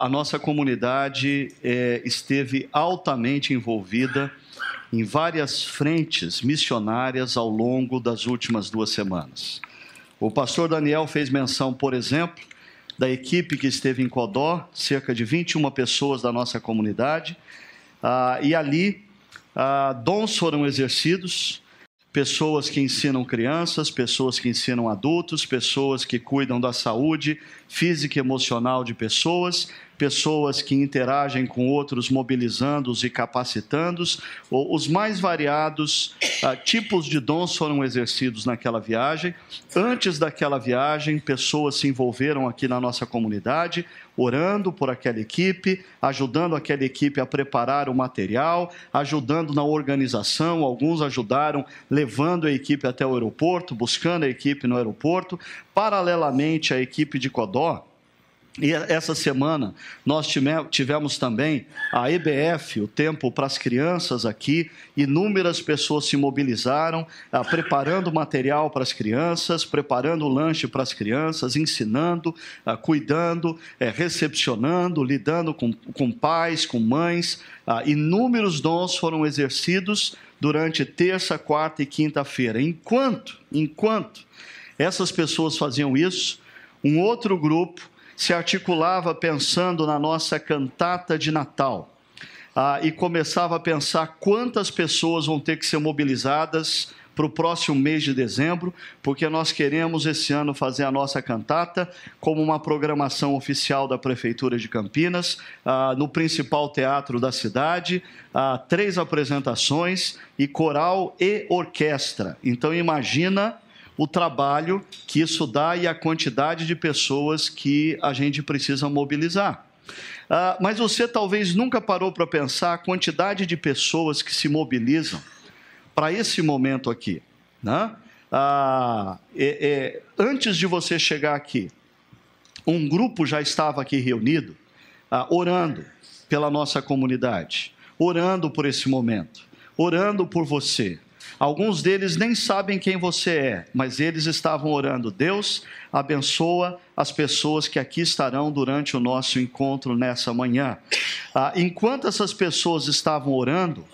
a nossa comunidade esteve altamente envolvida em várias frentes missionárias ao longo das últimas 2 semanas. O pastor Daniel fez menção, por exemplo, da equipe que esteve em Codó, cerca de 21 pessoas da nossa comunidade, e ali dons foram exercidos, pessoas que ensinam crianças, pessoas que ensinam adultos, pessoas que cuidam da saúde física e emocional de pessoas, pessoas que interagem com outros, mobilizando-os e capacitando-os. Os mais variados tipos de dons foram exercidos naquela viagem. Antes daquela viagem, pessoas se envolveram aqui na nossa comunidade, orando por aquela equipe, ajudando aquela equipe a preparar o material, ajudando na organização. Alguns ajudaram levando a equipe até o aeroporto, buscando a equipe no aeroporto. Paralelamente à equipe de Codó, e essa semana nós tivemos também a EBF, o Tempo para as Crianças aqui. Inúmeras pessoas se mobilizaram, preparando material para as crianças, preparando lanche para as crianças, ensinando, cuidando, recepcionando, lidando com pais, com mães. Inúmeros dons foram exercidos durante terça, quarta e quinta-feira. Enquanto essas pessoas faziam isso, um outro grupo se articulava pensando na nossa cantata de Natal, e começava a pensar quantas pessoas vão ter que ser mobilizadas para o próximo mês de dezembro, porque nós queremos esse ano fazer a nossa cantata como uma programação oficial da Prefeitura de Campinas, no principal teatro da cidade, 3 apresentações, e coral e orquestra. Então imagina o trabalho que isso dá e a quantidade de pessoas que a gente precisa mobilizar. Mas você talvez nunca parou para pensar a quantidade de pessoas que se mobilizam para esse momento aqui, né? Antes de você chegar aqui, um grupo já estava aqui reunido, orando pela nossa comunidade, orando por esse momento, orando por você. Alguns deles nem sabem quem você é, mas eles estavam orando. Deus abençoa as pessoas que aqui estarão durante o nosso encontro nessa manhã. Enquanto essas pessoas estavam orando,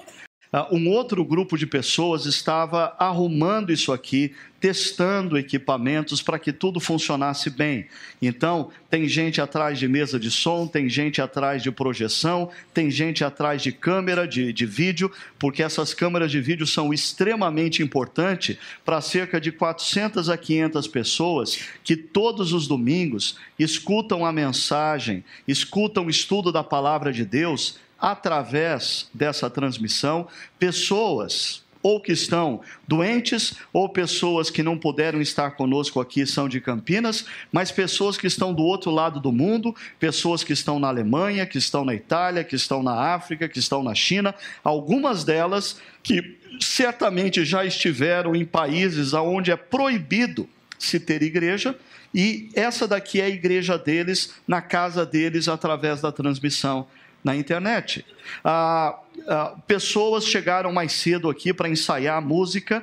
um outro grupo de pessoas estava arrumando isso aqui, testando equipamentos para que tudo funcionasse bem. Então, tem gente atrás de mesa de som, tem gente atrás de projeção, tem gente atrás de câmera de vídeo, porque essas câmeras de vídeo são extremamente importantes para cerca de 400 a 500 pessoas que todos os domingos escutam a mensagem, escutam o estudo da palavra de Deus através dessa transmissão. Pessoas ou que estão doentes, ou pessoas que não puderam estar conosco aqui, são de Campinas, mas pessoas que estão do outro lado do mundo, pessoas que estão na Alemanha, que estão na Itália, que estão na África, que estão na China, algumas delas que certamente já estiveram em países onde é proibido se ter igreja, e essa daqui é a igreja deles, na casa deles, através da transmissão na internet. Pessoas chegaram mais cedo aqui para ensaiar a música,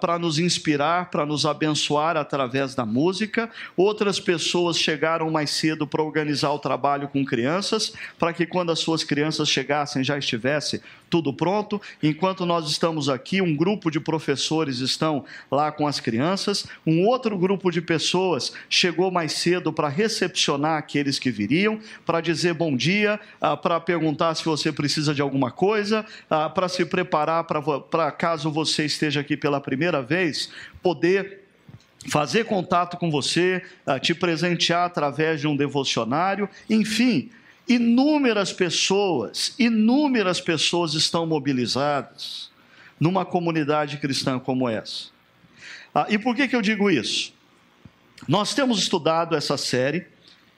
para nos inspirar, para nos abençoar através da música. Outras pessoas chegaram mais cedo para organizar o trabalho com crianças, para que quando as suas crianças chegassem já estivesse tudo pronto. Enquanto nós estamos aqui, um grupo de professores estão lá com as crianças, um outro grupo de pessoas chegou mais cedo para recepcionar aqueles que viriam, para dizer bom dia, para perguntar se você precisa de alguma coisa, para se preparar para caso você esteja aqui pela primeira vez, poder fazer contato com você, te presentear através de um devocionário. Enfim, inúmeras pessoas estão mobilizadas numa comunidade cristã como essa. E por que eu digo isso? Nós temos estudado essa série,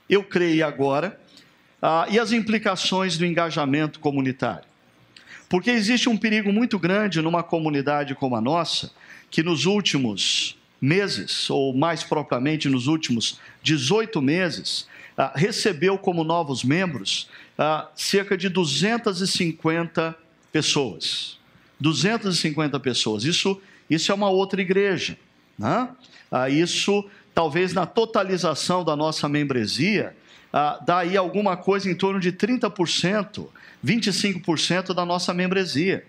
Eu Creio Agora, e as implicações do engajamento comunitário. Porque existe um perigo muito grande numa comunidade como a nossa, que nos últimos meses, ou mais propriamente nos últimos 18 meses, recebeu como novos membros cerca de 250 pessoas. 250 pessoas. Isso é uma outra igreja, né? Isso, talvez na totalização da nossa membresia, dá aí alguma coisa em torno de 30%, 25% da nossa membresia.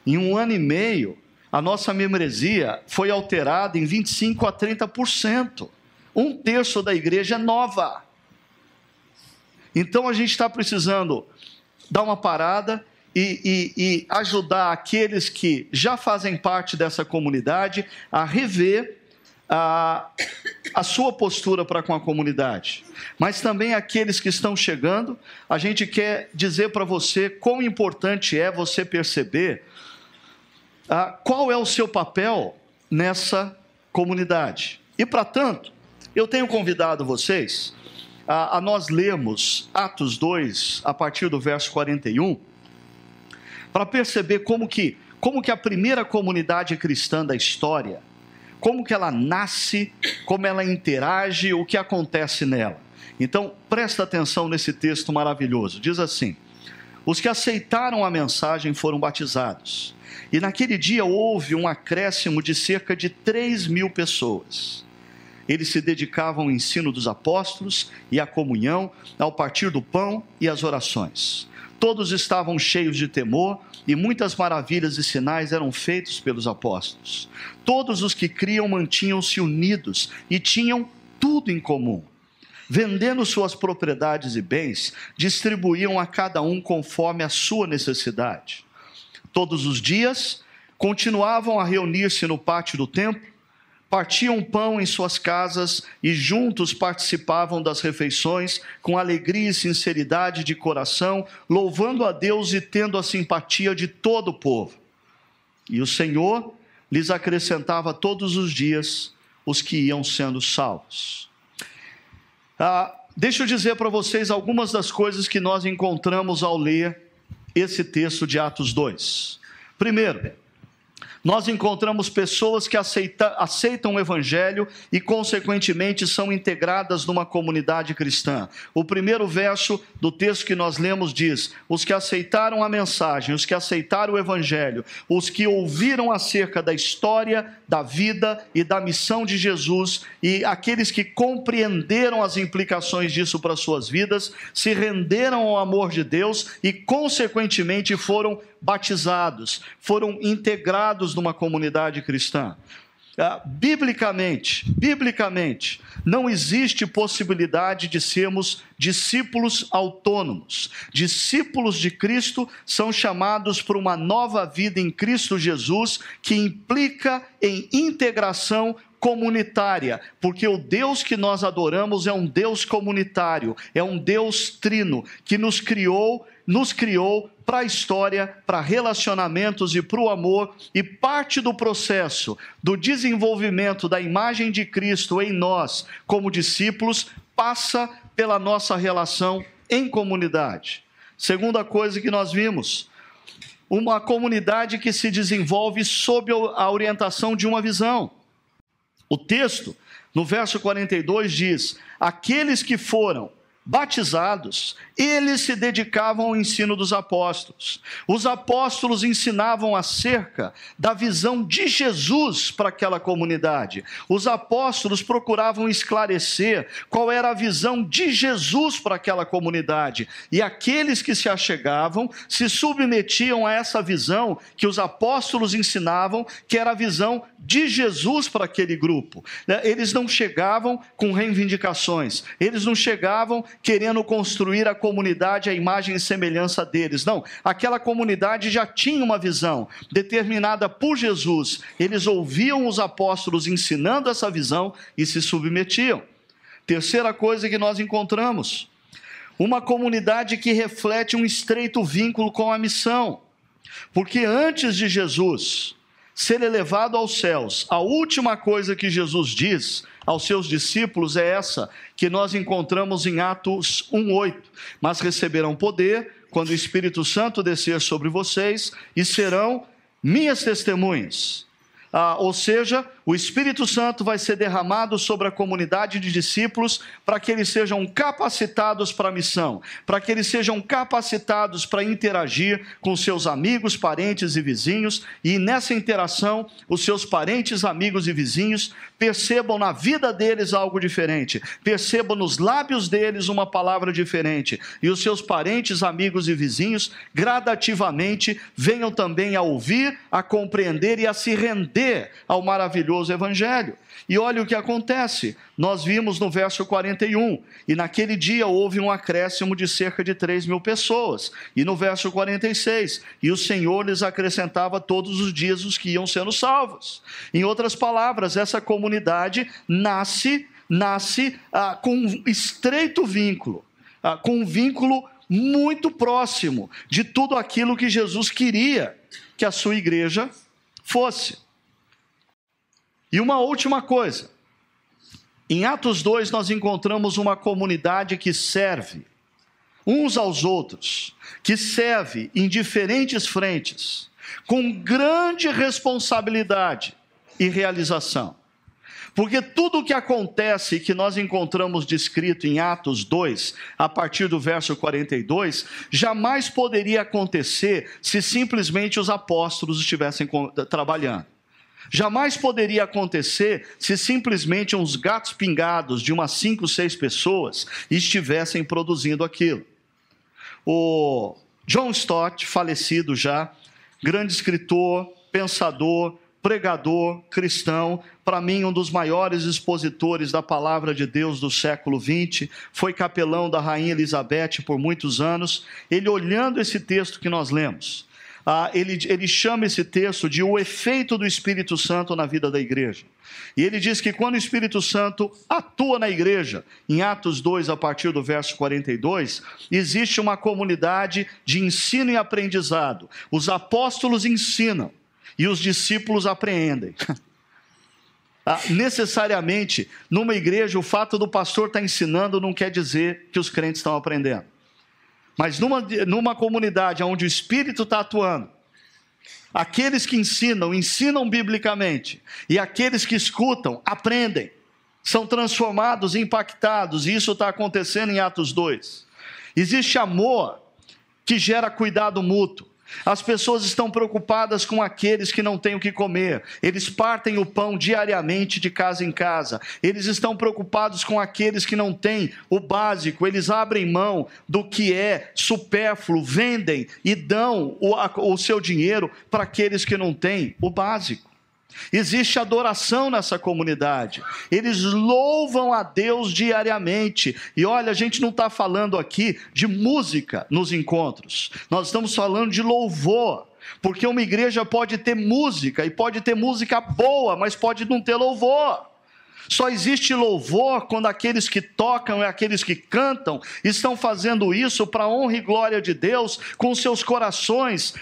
Em 1 ano e meio, a nossa membresia foi alterada em 25% a 30%. 1/3 da igreja é nova. Então a gente está precisando dar uma parada e ajudar aqueles que já fazem parte dessa comunidade a rever a sua postura para com a comunidade. Mas também aqueles que estão chegando, a gente quer dizer para você quão importante é você perceber qual é o seu papel nessa comunidade. E para tanto, eu tenho convidado vocês a nós lermos Atos 2, a partir do verso 41, para perceber como que a primeira comunidade cristã da história, como que ela nasce, como ela interage, o que acontece nela. Então, presta atenção nesse texto maravilhoso. Diz assim: os que aceitaram a mensagem foram batizados. E naquele dia houve um acréscimo de cerca de 3.000 pessoas. Eles se dedicavam ao ensino dos apóstolos e à comunhão, ao partir do pão e às orações. Todos estavam cheios de temor e muitas maravilhas e sinais eram feitos pelos apóstolos. Todos os que criam mantinham-se unidos e tinham tudo em comum. Vendendo suas propriedades e bens, distribuíam a cada um conforme a sua necessidade. Todos os dias, continuavam a reunir-se no pátio do templo, partiam pão em suas casas e juntos participavam das refeições com alegria e sinceridade de coração, louvando a Deus e tendo a simpatia de todo o povo. E o Senhor lhes acrescentava todos os dias os que iam sendo salvos. Deixa eu dizer para vocês algumas das coisas que nós encontramos ao ler esse texto de Atos 2. Primeiro, nós encontramos pessoas que aceitam o Evangelho e, consequentemente, são integradas numa comunidade cristã. O primeiro verso do texto que nós lemos diz: os que aceitaram a mensagem, os que aceitaram o Evangelho, os que ouviram acerca da história, da vida e da missão de Jesus, e aqueles que compreenderam as implicações disso para suas vidas, se renderam ao amor de Deus e, consequentemente, foram batizados, foram integrados numa comunidade cristã. Biblicamente, não existe possibilidade de sermos discípulos autônomos. Discípulos de Cristo são chamados para uma nova vida em Cristo Jesus, que implica em integração comunitária, porque o Deus que nós adoramos é um Deus comunitário, é um Deus trino, que nos criou para a história, para relacionamentos e para o amor, e parte do processo do desenvolvimento da imagem de Cristo em nós, como discípulos, passa pela nossa relação em comunidade. Segunda coisa que nós vimos, uma comunidade que se desenvolve sob a orientação de uma visão. O texto, no verso 42, diz: aqueles que foram batizados, eles se dedicavam ao ensino dos apóstolos. Os apóstolos ensinavam acerca da visão de Jesus para aquela comunidade. Os apóstolos procuravam esclarecer qual era a visão de Jesus para aquela comunidade. E aqueles que se achegavam se submetiam a essa visão que os apóstolos ensinavam, que era a visão de Jesus para aquele grupo. Eles não chegavam com reivindicações, eles não chegavam querendo construir a comunidade à imagem e semelhança deles. Não, aquela comunidade já tinha uma visão determinada por Jesus. Eles ouviam os apóstolos ensinando essa visão e se submetiam. Terceira coisa que nós encontramos, uma comunidade que reflete um estreito vínculo com a missão. Porque antes de Jesus ser elevado aos céus, a última coisa que Jesus diz aos seus discípulos é essa, que nós encontramos em Atos 1:8. Mas receberão poder quando o Espírito Santo descer sobre vocês e serão minhas testemunhas. Ou seja, o Espírito Santo vai ser derramado sobre a comunidade de discípulos para que eles sejam capacitados para a missão, para que eles sejam capacitados para interagir com seus amigos, parentes e vizinhos, e nessa interação, os seus parentes, amigos e vizinhos percebam na vida deles algo diferente, percebam nos lábios deles uma palavra diferente, e os seus parentes, amigos e vizinhos, gradativamente, venham também a ouvir, a compreender e a se render ao maravilhoso Evangelho. E olha o que acontece, nós vimos no verso 41, e naquele dia houve um acréscimo de cerca de 3.000 pessoas, e no verso 46, e o Senhor lhes acrescentava todos os dias os que iam sendo salvos. Em outras palavras, essa comunidade nasce com um estreito vínculo, com um vínculo muito próximo de tudo aquilo que Jesus queria que a sua igreja fosse. E uma última coisa, em Atos 2 nós encontramos uma comunidade que serve uns aos outros, que serve em diferentes frentes, com grande responsabilidade e realização. Porque tudo o que acontece que nós encontramos descrito em Atos 2, a partir do verso 42, jamais poderia acontecer se simplesmente os apóstolos estivessem trabalhando. Jamais poderia acontecer se simplesmente uns gatos pingados de umas 5, 6 pessoas estivessem produzindo aquilo. O John Stott, falecido já, grande escritor, pensador, pregador, cristão, para mim um dos maiores expositores da palavra de Deus do século XX, foi capelão da Rainha Elizabeth por muitos anos. Ele, olhando esse texto que nós lemos, ele chama esse texto de o efeito do Espírito Santo na vida da igreja. E ele diz que quando o Espírito Santo atua na igreja, em Atos 2, a partir do verso 42, existe uma comunidade de ensino e aprendizado. Os apóstolos ensinam e os discípulos apreendem. Necessariamente, numa igreja, o fato do pastor estar ensinando não quer dizer que os crentes estão aprendendo. Mas numa comunidade onde o Espírito está atuando, aqueles que ensinam biblicamente, e aqueles que escutam, aprendem, são transformados, impactados, e isso está acontecendo em Atos 2. Existe amor que gera cuidado mútuo. As pessoas estão preocupadas com aqueles que não têm o que comer. Eles partem o pão diariamente de casa em casa. Eles estão preocupados com aqueles que não têm o básico. Eles abrem mão do que é supérfluo, vendem e dão o seu dinheiro para aqueles que não têm o básico. Existe adoração nessa comunidade, eles louvam a Deus diariamente, e olha, a gente não está falando aqui de música nos encontros, nós estamos falando de louvor, porque uma igreja pode ter música, e pode ter música boa, mas pode não ter louvor. Só existe louvor quando aqueles que tocam e aqueles que cantam estão fazendo isso para a honra e glória de Deus, com seus corações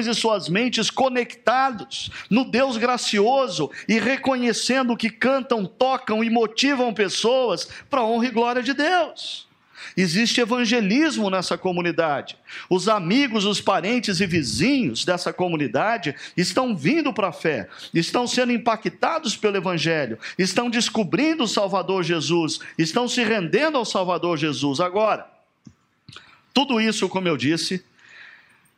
e suas mentes conectados no Deus gracioso e reconhecendo que cantam, tocam e motivam pessoas para a honra e glória de Deus. Existe evangelismo nessa comunidade. Os amigos, os parentes e vizinhos dessa comunidade estão vindo para a fé, estão sendo impactados pelo Evangelho, estão descobrindo o Salvador Jesus, estão se rendendo ao Salvador Jesus. Agora, tudo isso, como eu disse,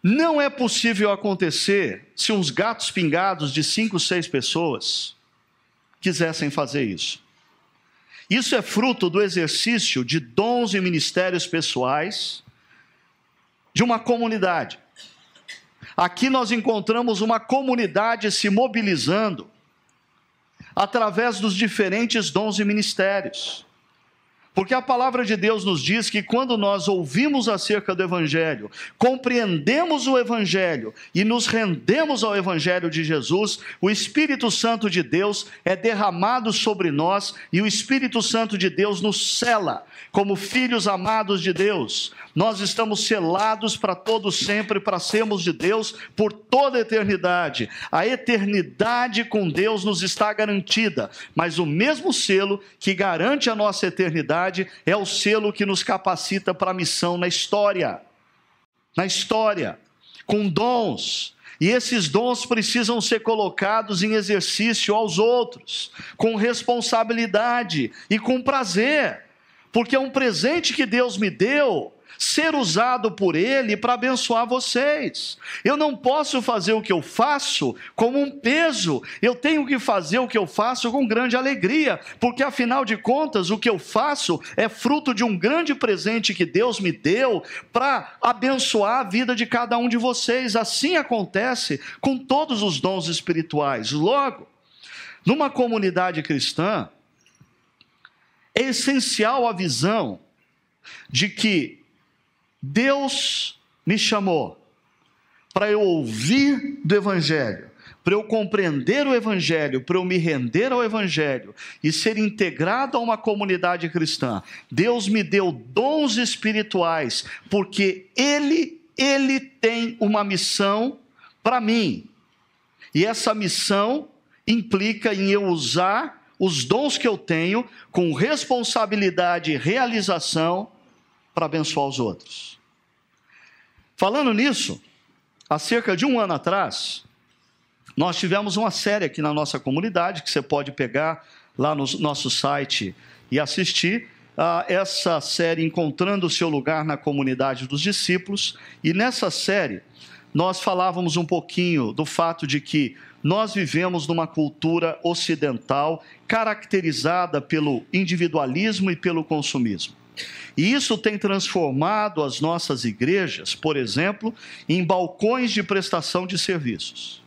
não é possível acontecer se uns gatos pingados de 5, 6 pessoas quisessem fazer isso. Isso é fruto do exercício de dons e ministérios pessoais de uma comunidade. Aqui nós encontramos uma comunidade se mobilizando através dos diferentes dons e ministérios. Porque a palavra de Deus nos diz que quando nós ouvimos acerca do Evangelho, compreendemos o Evangelho e nos rendemos ao Evangelho de Jesus, o Espírito Santo de Deus é derramado sobre nós e o Espírito Santo de Deus nos sela como filhos amados de Deus. Nós estamos selados para todo sempre, para sermos de Deus por toda a eternidade. A eternidade com Deus nos está garantida, mas o mesmo selo que garante a nossa eternidade é o selo que nos capacita para a missão na história, com dons E esses dons precisam ser colocados em exercício aos outros, com responsabilidade e com prazer, porque é um presente que Deus me deu, ser usado por Ele para abençoar vocês. Eu não posso fazer o que eu faço como um peso, eu tenho que fazer o que eu faço com grande alegria, porque afinal de contas o que eu faço é fruto de um grande presente que Deus me deu para abençoar a vida de cada um de vocês. Assim acontece com todos os dons espirituais. Logo, numa comunidade cristã, é essencial a visão de que Deus me chamou para eu ouvir do Evangelho, para eu compreender o Evangelho, para eu me render ao Evangelho e ser integrado a uma comunidade cristã. Deus me deu dons espirituais, porque Ele tem uma missão para mim. E essa missão implica em eu usar os dons que eu tenho com responsabilidade e realização para abençoar os outros. Falando nisso, há cerca de um ano atrás, nós tivemos uma série aqui na nossa comunidade, que você pode pegar lá no nosso site e assistir, essa série Encontrando o Seu Lugar na Comunidade dos Discípulos. E nessa série, nós falávamos um pouquinho do fato de que nós vivemos numa cultura ocidental caracterizada pelo individualismo e pelo consumismo. E isso tem transformado as nossas igrejas, por exemplo, em balcões de prestação de serviços.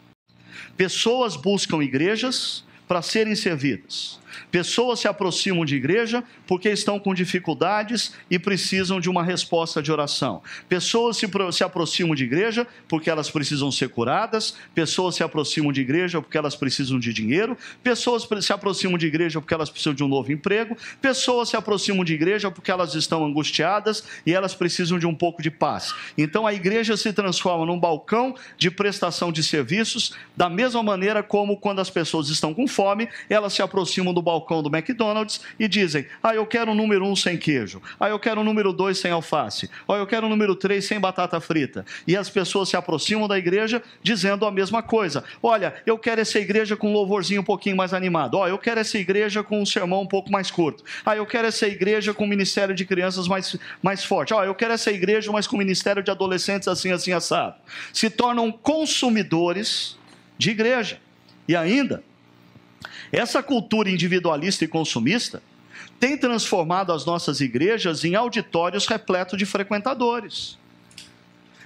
Pessoas buscam igrejas para serem servidas. Pessoas se aproximam de igreja porque estão com dificuldades e precisam de uma resposta de oração. Pessoas se aproximam de igreja porque elas precisam ser curadas. Pessoas se aproximam de igreja porque elas precisam de dinheiro. Pessoas se aproximam de igreja porque elas precisam de um novo emprego. Pessoas se aproximam de igreja porque elas estão angustiadas e elas precisam de um pouco de paz. Então a igreja se transforma num balcão de prestação de serviços, da mesma maneira como quando as pessoas estão com fome, elas se aproximam do balcão do McDonald's e dizem: eu quero o número 1 sem queijo, eu quero o número 2 sem alface, eu quero o número 3 sem batata frita. E as pessoas se aproximam da igreja dizendo a mesma coisa: olha, eu quero essa igreja com um louvorzinho um pouquinho mais animado, eu quero essa igreja com um sermão um pouco mais curto, eu quero essa igreja com um ministério de crianças mais forte, eu quero essa igreja mas com ministério de adolescentes assim, assado. Se tornam consumidores de igreja. E ainda, essa cultura individualista e consumista tem transformado as nossas igrejas em auditórios repletos de frequentadores.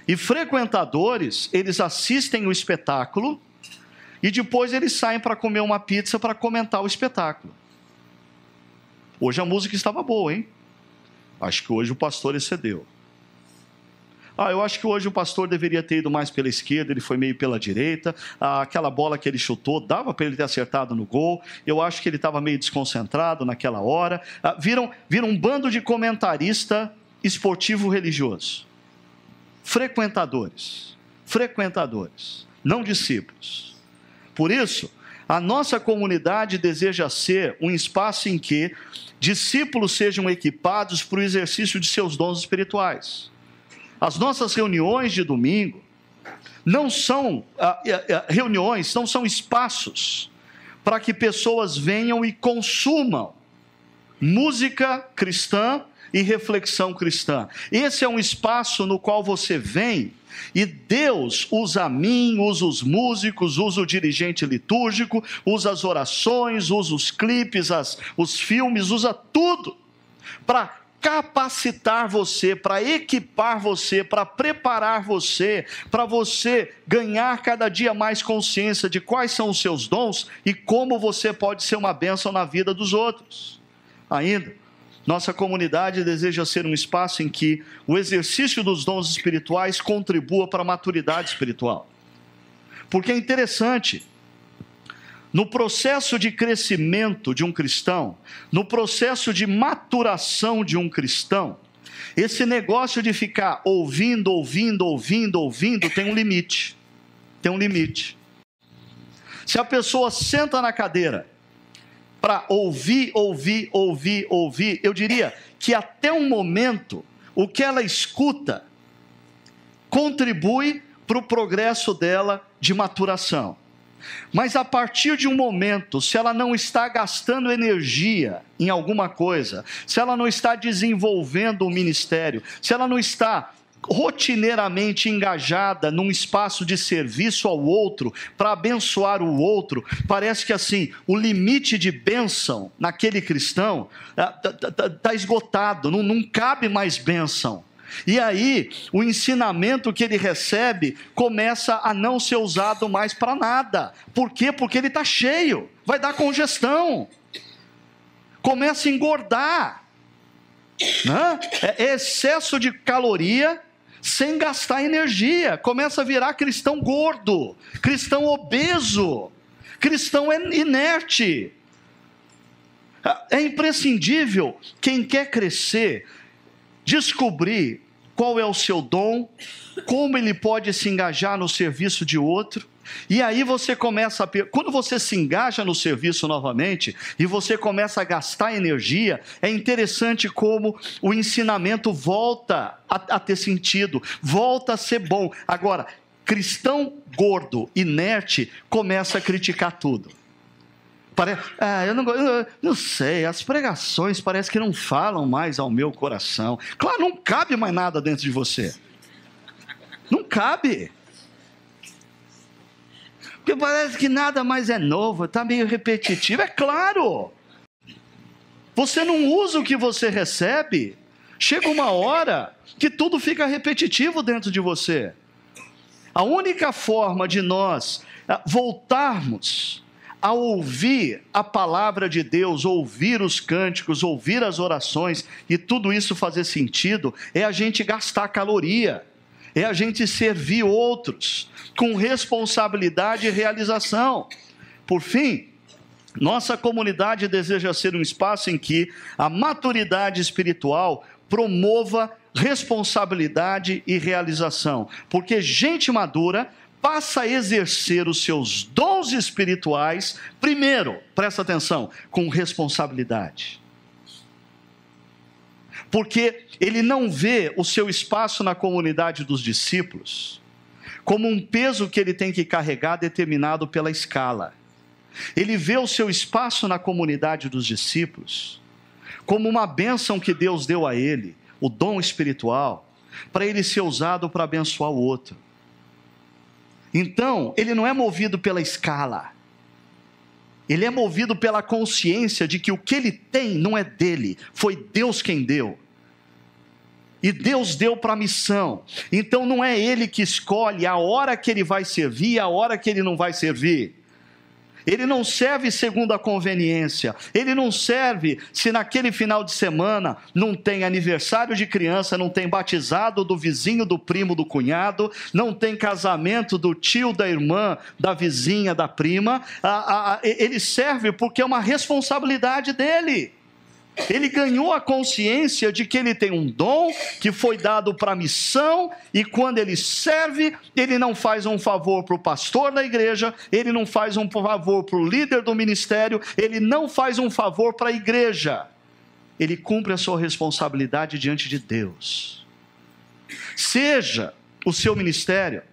E frequentadores, eles assistem o espetáculo e depois eles saem para comer uma pizza para comentar o espetáculo. Hoje a música estava boa, hein? Acho que hoje o pastor excedeu. Eu acho que hoje o pastor deveria ter ido mais pela esquerda, ele foi meio pela direita. Aquela bola que ele chutou, dava para ele ter acertado no gol. Eu acho que ele estava meio desconcentrado naquela hora. Viram um bando de comentarista esportivo religioso. Frequentadores, não discípulos. Por isso, a nossa comunidade deseja ser um espaço em que discípulos sejam equipados para o exercício de seus dons espirituais. As nossas reuniões de domingo não são reuniões, não são espaços para que pessoas venham e consumam música cristã e reflexão cristã. Esse é um espaço no qual você vem e Deus usa a mim, usa os músicos, usa o dirigente litúrgico, usa as orações, usa os clipes, os filmes, usa tudo para capacitar você, para equipar você, para preparar você, para você ganhar cada dia mais consciência de quais são os seus dons e como você pode ser uma bênção na vida dos outros. Ainda, nossa comunidade deseja ser um espaço em que o exercício dos dons espirituais contribua para a maturidade espiritual. Porque é interessante, no processo de crescimento de um cristão, no processo de maturação de um cristão, esse negócio de ficar ouvindo, tem um limite. Tem um limite. Se a pessoa senta na cadeira para ouvir, eu diria que até um momento, o que ela escuta contribui para o progresso dela de maturação. Mas a partir de um momento, se ela não está gastando energia em alguma coisa, se ela não está desenvolvendo o ministério, se ela não está rotineiramente engajada num espaço de serviço ao outro, para abençoar o outro, parece que assim, o limite de bênção naquele cristão está esgotado, não cabe mais bênção. E aí, o ensinamento que ele recebe começa a não ser usado mais para nada. Por quê? Porque ele está cheio, vai dar congestão, começa a engordar, né? É excesso de caloria sem gastar energia, começa a virar cristão gordo, cristão obeso, cristão inerte. É imprescindível, quem quer crescer, descobrir qual é o seu dom, como ele pode se engajar no serviço de outro, e aí você começa quando você se engaja no serviço novamente, e você começa a gastar energia, é interessante como o ensinamento volta a ter sentido, volta a ser bom. Agora, cristão gordo, inerte, começa a criticar tudo. Eu não sei, as pregações parece que não falam mais ao meu coração. Claro, não cabe mais nada dentro de você. Não cabe. Porque parece que nada mais é novo, está meio repetitivo. É claro. Você não usa o que você recebe. Chega uma hora que tudo fica repetitivo dentro de você. A única forma de nós voltarmos a ouvir a palavra de Deus, ouvir os cânticos, ouvir as orações, e tudo isso fazer sentido, é a gente gastar caloria, é a gente servir outros, com responsabilidade e realização. Por fim, nossa comunidade deseja ser um espaço em que a maturidade espiritual promova responsabilidade e realização, porque gente madura passa a exercer os seus dons espirituais, primeiro, presta atenção, com responsabilidade. Porque ele não vê o seu espaço na comunidade dos discípulos como um peso que ele tem que carregar determinado pela escala. Ele vê o seu espaço na comunidade dos discípulos como uma bênção que Deus deu a ele, o dom espiritual, para ele ser usado para abençoar o outro. Então, ele não é movido pela escala, ele é movido pela consciência de que o que ele tem não é dele, foi Deus quem deu, e Deus deu para a missão. Então não é ele que escolhe a hora que ele vai servir e a hora que ele não vai servir. Ele não serve segundo a conveniência, ele não serve se naquele final de semana não tem aniversário de criança, não tem batizado do vizinho, do primo, do cunhado, não tem casamento do tio, da irmã, da vizinha, da prima. Ele serve porque é uma responsabilidade dele. Ele ganhou a consciência de que ele tem um dom que foi dado para a missão, e quando ele serve, ele não faz um favor para o pastor da igreja, ele não faz um favor para o líder do ministério, ele não faz um favor para a igreja, ele cumpre a sua responsabilidade diante de Deus. Seja o seu ministério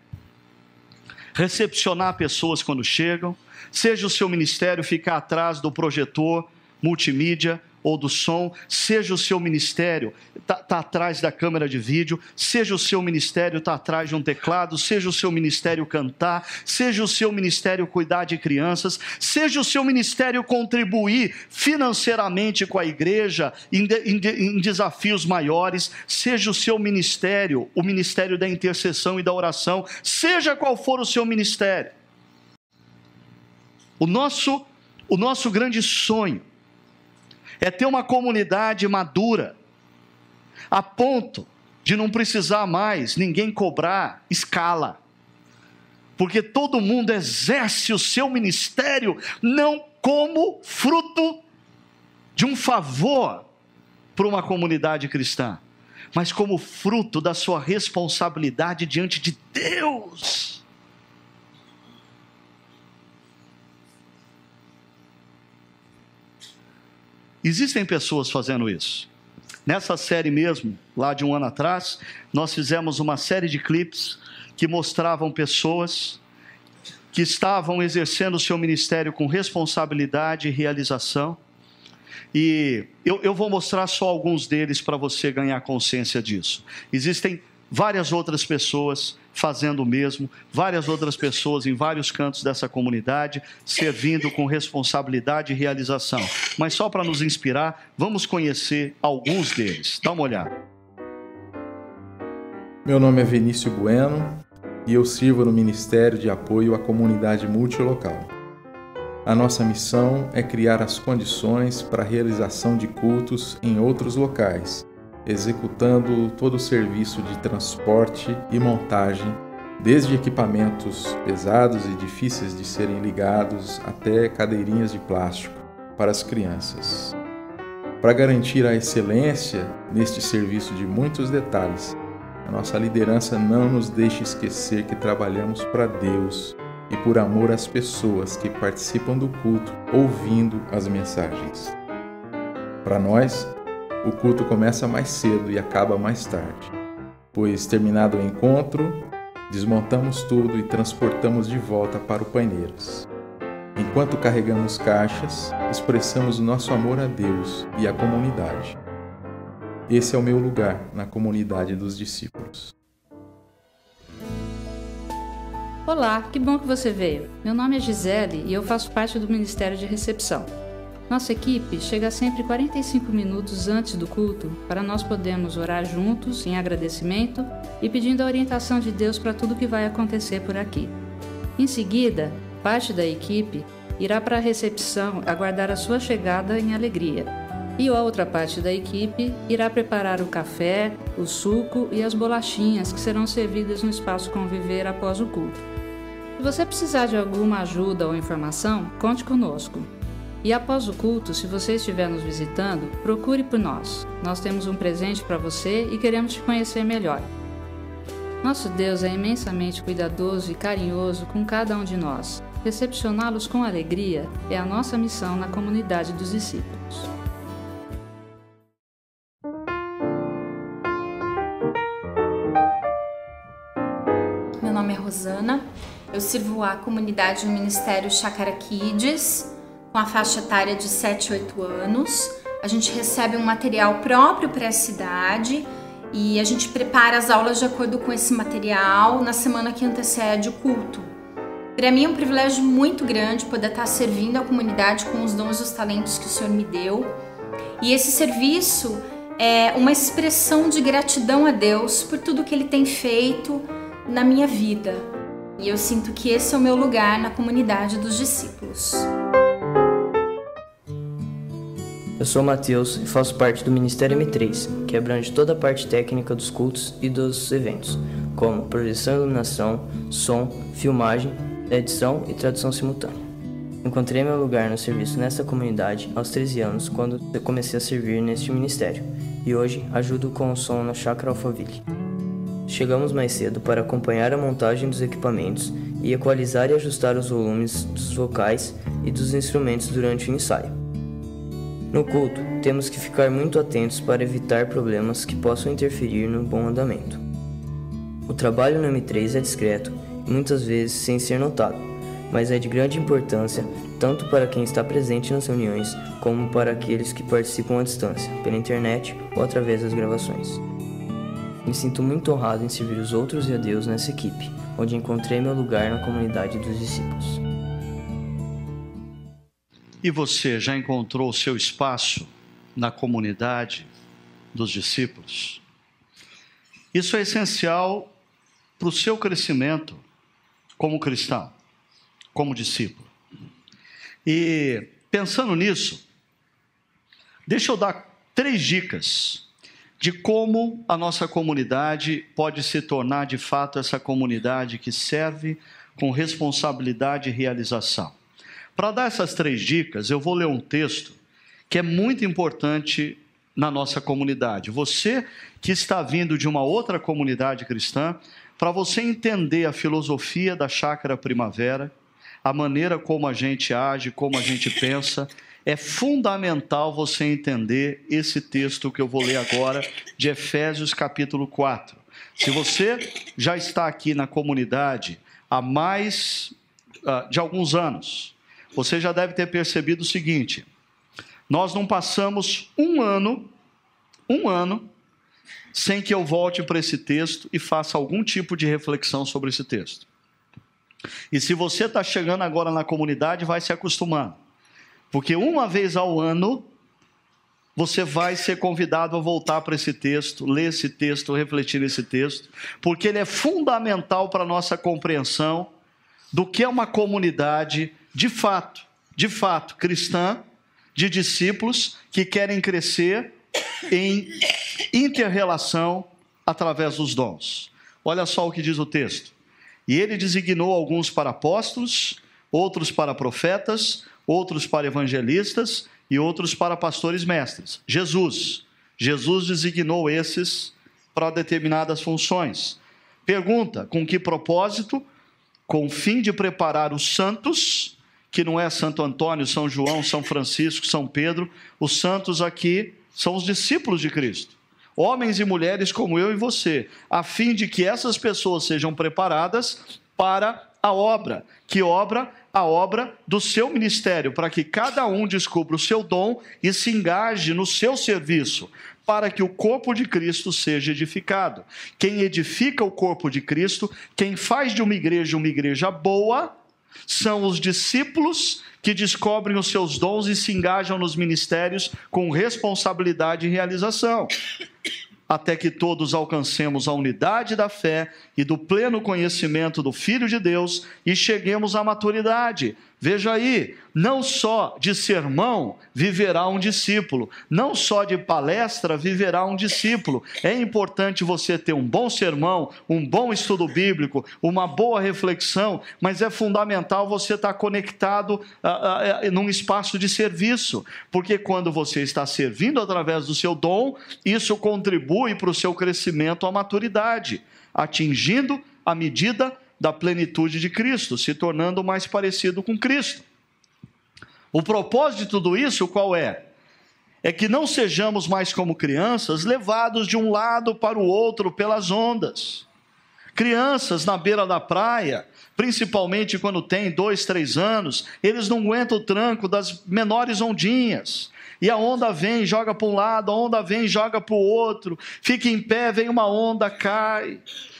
recepcionar pessoas quando chegam, seja o seu ministério ficar atrás do projetor multimídia ou do som, seja o seu ministério tá atrás da câmera de vídeo, seja o seu ministério tá atrás de um teclado, seja o seu ministério cantar, seja o seu ministério cuidar de crianças, seja o seu ministério contribuir financeiramente com a igreja em desafios maiores, seja o seu ministério, o ministério da intercessão e da oração, seja qual for o seu ministério. O nosso grande sonho é ter uma comunidade madura, a ponto de não precisar mais ninguém cobrar escala, porque todo mundo exerce o seu ministério não como fruto de um favor para uma comunidade cristã, mas como fruto da sua responsabilidade diante de Deus. Existem pessoas fazendo isso, Nessa série mesmo, lá de um ano atrás, nós fizemos uma série de clipes que mostravam pessoas que estavam exercendo o seu ministério com responsabilidade e realização. E eu vou mostrar só alguns deles para você ganhar consciência disso. Existem várias outras pessoas fazendo o mesmo, várias outras pessoas em vários cantos dessa comunidade, servindo com responsabilidade e realização. Mas só para nos inspirar, vamos conhecer alguns deles. Dá uma olhada. Meu nome é Vinícius Bueno e eu sirvo no Ministério de Apoio à Comunidade Multilocal. A nossa missão é criar as condições para a realização de cultos em outros locais, executando todo o serviço de transporte e montagem, desde equipamentos pesados e difíceis de serem ligados até cadeirinhas de plástico para as crianças. Para garantir a excelência neste serviço de muitos detalhes, a nossa liderança não nos deixa esquecer que trabalhamos para Deus e por amor às pessoas que participam do culto, ouvindo as mensagens. Para nós, o culto começa mais cedo e acaba mais tarde, pois, terminado o encontro, desmontamos tudo e transportamos de volta para o Paineiras. Enquanto carregamos caixas, expressamos o nosso amor a Deus e à comunidade. Esse é o meu lugar na comunidade dos discípulos. Olá, que bom que você veio. Meu nome é Gisele e eu faço parte do Ministério de Recepção. Nossa equipe chega sempre 45 minutos antes do culto para nós podermos orar juntos em agradecimento e pedindo a orientação de Deus para tudo que vai acontecer por aqui. Em seguida, parte da equipe irá para a recepção aguardar a sua chegada em alegria. E a outra parte da equipe irá preparar o café, o suco e as bolachinhas que serão servidas no espaço Conviver após o culto. Se você precisar de alguma ajuda ou informação, conte conosco. E após o culto, se você estiver nos visitando, procure por nós. Nós temos um presente para você e queremos te conhecer melhor. Nosso Deus é imensamente cuidadoso e carinhoso com cada um de nós. Recepcioná-los com alegria é a nossa missão na comunidade dos discípulos. Meu nome é Rosana, eu sirvo a comunidade do Ministério Chácara Kids, com a faixa etária de 7 a 8 anos. A gente recebe um material próprio para a cidade e a gente prepara as aulas de acordo com esse material na semana que antecede o culto. Para mim é um privilégio muito grande poder estar servindo a comunidade com os dons e os talentos que o Senhor me deu. E esse serviço é uma expressão de gratidão a Deus por tudo que Ele tem feito na minha vida. E eu sinto que esse é o meu lugar na comunidade dos discípulos. Eu sou o Matheus e faço parte do Ministério M3, que abrange toda a parte técnica dos cultos e dos eventos, como projeção e iluminação, som, filmagem, edição e tradução simultânea. Encontrei meu lugar no serviço nessa comunidade aos 13 anos, quando eu comecei a servir neste ministério, e hoje ajudo com o som na Chácara Alphaville. Chegamos mais cedo para acompanhar a montagem dos equipamentos e equalizar e ajustar os volumes dos vocais e dos instrumentos durante o ensaio. No culto, temos que ficar muito atentos para evitar problemas que possam interferir no bom andamento. O trabalho no M3 é discreto e muitas vezes sem ser notado, mas é de grande importância tanto para quem está presente nas reuniões como para aqueles que participam à distância, pela internet ou através das gravações. Me sinto muito honrado em servir os outros e a Deus nessa equipe, onde encontrei meu lugar na comunidade dos discípulos. E você já encontrou o seu espaço na comunidade dos discípulos? Isso é essencial para o seu crescimento como cristão, como discípulo. E pensando nisso, deixa eu dar 3 dicas de como a nossa comunidade pode se tornar de fato essa comunidade que serve com responsabilidade e realização. Para dar essas 3 dicas, eu vou ler um texto que é muito importante na nossa comunidade. Você que está vindo de uma outra comunidade cristã, para você entender a filosofia da Chácara Primavera, a maneira como a gente age, como a gente pensa, é fundamental você entender esse texto que eu vou ler agora, de Efésios capítulo 4. Se você já está aqui na comunidade há mais de alguns anos, você já deve ter percebido o seguinte: nós não passamos um ano, sem que eu volte para esse texto e faça algum tipo de reflexão sobre esse texto. E se você está chegando agora na comunidade, vai se acostumando. Porque uma vez ao ano, você vai ser convidado a voltar para esse texto, ler esse texto, refletir esse texto, porque ele é fundamental para a nossa compreensão do que é uma comunidade de fato cristã, de discípulos que querem crescer em inter-relação através dos dons. Olha só o que diz o texto. E ele designou alguns para apóstolos, outros para profetas, outros para evangelistas e outros para pastores mestres. Jesus designou esses para determinadas funções. Pergunta: com que propósito? Com o fim de preparar os santos, que não é Santo Antônio, São João, São Francisco, São Pedro. Os santos aqui são os discípulos de Cristo, homens e mulheres como eu e você, a fim de que essas pessoas sejam preparadas para a obra. Que obra? A obra do seu ministério, para que cada um descubra o seu dom e se engaje no seu serviço, para que o corpo de Cristo seja edificado. Quem edifica o corpo de Cristo, quem faz de uma igreja boa, são os discípulos que descobrem os seus dons e se engajam nos ministérios com responsabilidade e realização, até que todos alcancemos a unidade da fé e do pleno conhecimento do Filho de Deus e cheguemos à maturidade. Veja aí, não só de sermão viverá um discípulo, não só de palestra viverá um discípulo. É importante você ter um bom sermão, um bom estudo bíblico, uma boa reflexão, mas é fundamental você estar conectado num espaço de serviço, porque quando você está servindo através do seu dom, isso contribui para o seu crescimento à maturidade, atingindo a medida da plenitude de Cristo, se tornando mais parecido com Cristo. O propósito de tudo isso qual é? É que não sejamos mais como crianças, levados de um lado para o outro pelas ondas. Crianças na beira da praia, principalmente quando têm 2, 3 anos, eles não aguentam o tranco das menores ondinhas. E a onda vem, joga para um lado, a onda vem, joga para o outro, fica em pé, vem uma onda, cai.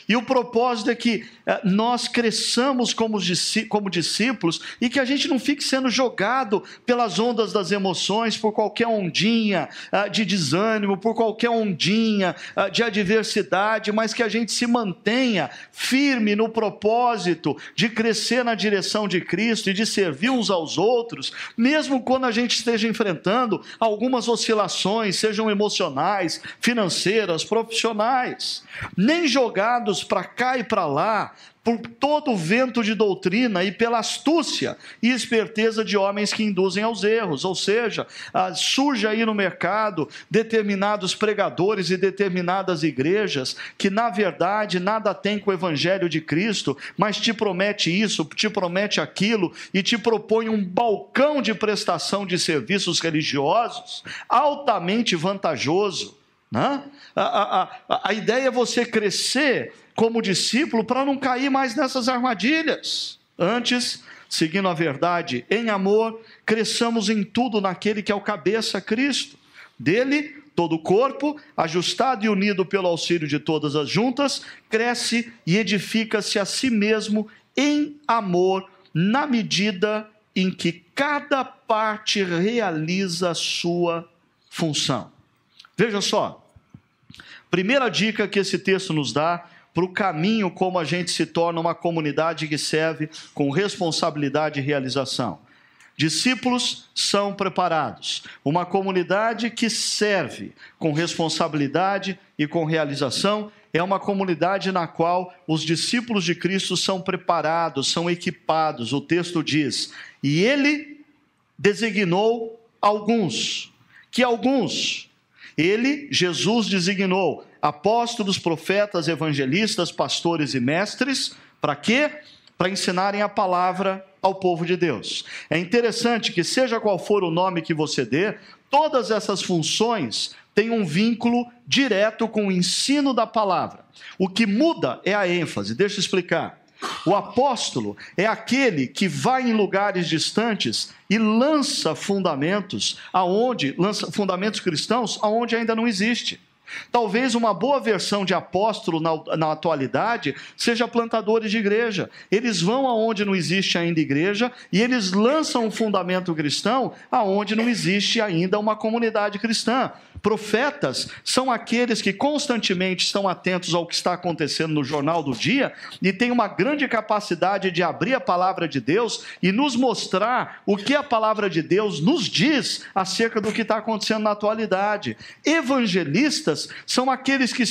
E o propósito é que nós cresçamos como discípulos e que a gente não fique sendo jogado pelas ondas das emoções, por qualquer ondinha de desânimo, por qualquer ondinha de adversidade, mas que a gente se mantenha firme no propósito de crescer na direção de Cristo e de servir uns aos outros, mesmo quando a gente esteja enfrentando algumas oscilações, sejam emocionais, financeiras, profissionais, nem jogados para cá e para lá, por todo o vento de doutrina e pela astúcia e esperteza de homens que induzem aos erros. Ou seja, surge aí no mercado determinados pregadores e determinadas igrejas que na verdade nada tem com o evangelho de Cristo, mas te promete isso, te promete aquilo e te propõe um balcão de prestação de serviços religiosos altamente vantajoso, né? A ideia é você crescer como discípulo para não cair mais nessas armadilhas. Antes, seguindo a verdade em amor, cresçamos em tudo naquele que é o cabeça, Cristo. Dele, todo o corpo, ajustado e unido pelo auxílio de todas as juntas, cresce e edifica-se a si mesmo em amor, na medida em que cada parte realiza a sua função. Veja só, primeira dica que esse texto nos dá para o caminho como a gente se torna uma comunidade que serve com responsabilidade e realização. Discípulos são preparados. Uma comunidade que serve com responsabilidade e com realização é uma comunidade na qual os discípulos de Cristo são preparados, são equipados. O texto diz, e ele designou alguns. Que alguns? Ele, Jesus, designou apóstolos, profetas, evangelistas, pastores e mestres. Para quê? para ensinarem a palavra ao povo de Deus. É interessante que, seja qual for o nome que você dê, todas essas funções têm um vínculo direto com o ensino da palavra. O que muda é a ênfase. Deixa eu explicar. O apóstolo é aquele que vai em lugares distantes e lança fundamentos cristãos aonde ainda não existe. Talvez uma boa versão de apóstolo na atualidade seja plantadores de igreja. Eles vão aonde não existe ainda igreja e eles lançam um fundamento cristão aonde não existe ainda uma comunidade cristã. Profetas são aqueles que constantemente estão atentos ao que está acontecendo no jornal do dia e têm uma grande capacidade de abrir a palavra de Deus e nos mostrar o que a palavra de Deus nos diz acerca do que está acontecendo na atualidade. Evangelistas são aqueles que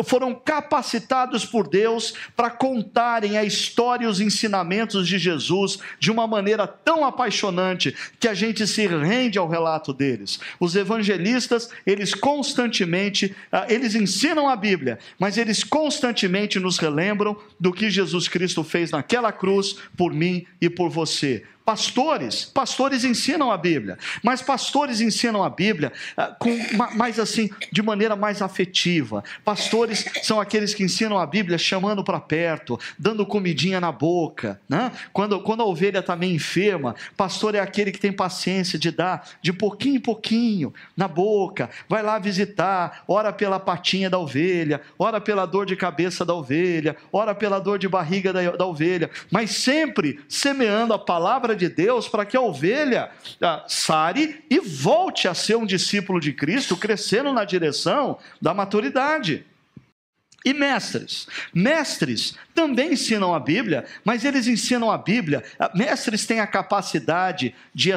foram capacitados por Deus para contarem a história e os ensinamentos de Jesus de uma maneira tão apaixonante que a gente se rende ao relato deles. Os evangelistas, eles constantemente, eles ensinam a Bíblia, mas eles constantemente nos relembram do que Jesus Cristo fez naquela cruz por mim e por você. Pastores ensinam a Bíblia, mas pastores ensinam a Bíblia de maneira mais afetiva. Pastores são aqueles que ensinam a Bíblia chamando para perto, dando comidinha na boca, né? Quando a ovelha está meio enferma, pastor é aquele que tem paciência de dar de pouquinho em pouquinho na boca, vai lá visitar, ora pela patinha da ovelha, ora pela dor de cabeça da ovelha, ora pela dor de barriga da ovelha, mas sempre semeando a palavra de Deus para que a ovelha sare e volte a ser um discípulo de Cristo, crescendo na direção da maturidade. E mestres também ensinam a Bíblia, mas eles ensinam a Bíblia, mestres têm a capacidade de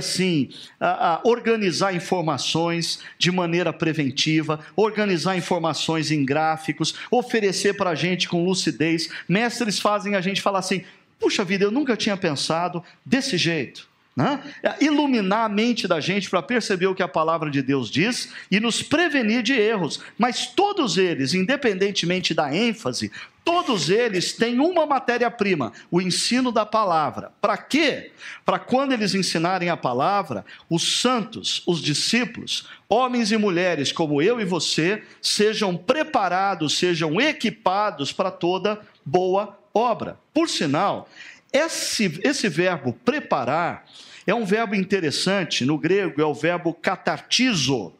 organizar informações de maneira preventiva, organizar informações em gráficos, oferecer para a gente com lucidez. Mestres fazem a gente falar assim: puxa vida, eu nunca tinha pensado desse jeito, né? Iluminar a mente da gente para perceber o que a palavra de Deus diz e nos prevenir de erros. Mas todos eles, independentemente da ênfase, todos eles têm uma matéria-prima: o ensino da palavra. Para quê? Para quando eles ensinarem a palavra, os santos, os discípulos, homens e mulheres como eu e você, sejam preparados, sejam equipados para toda boa obra. Por sinal, esse verbo preparar é um verbo interessante. No grego é o verbo katartizo,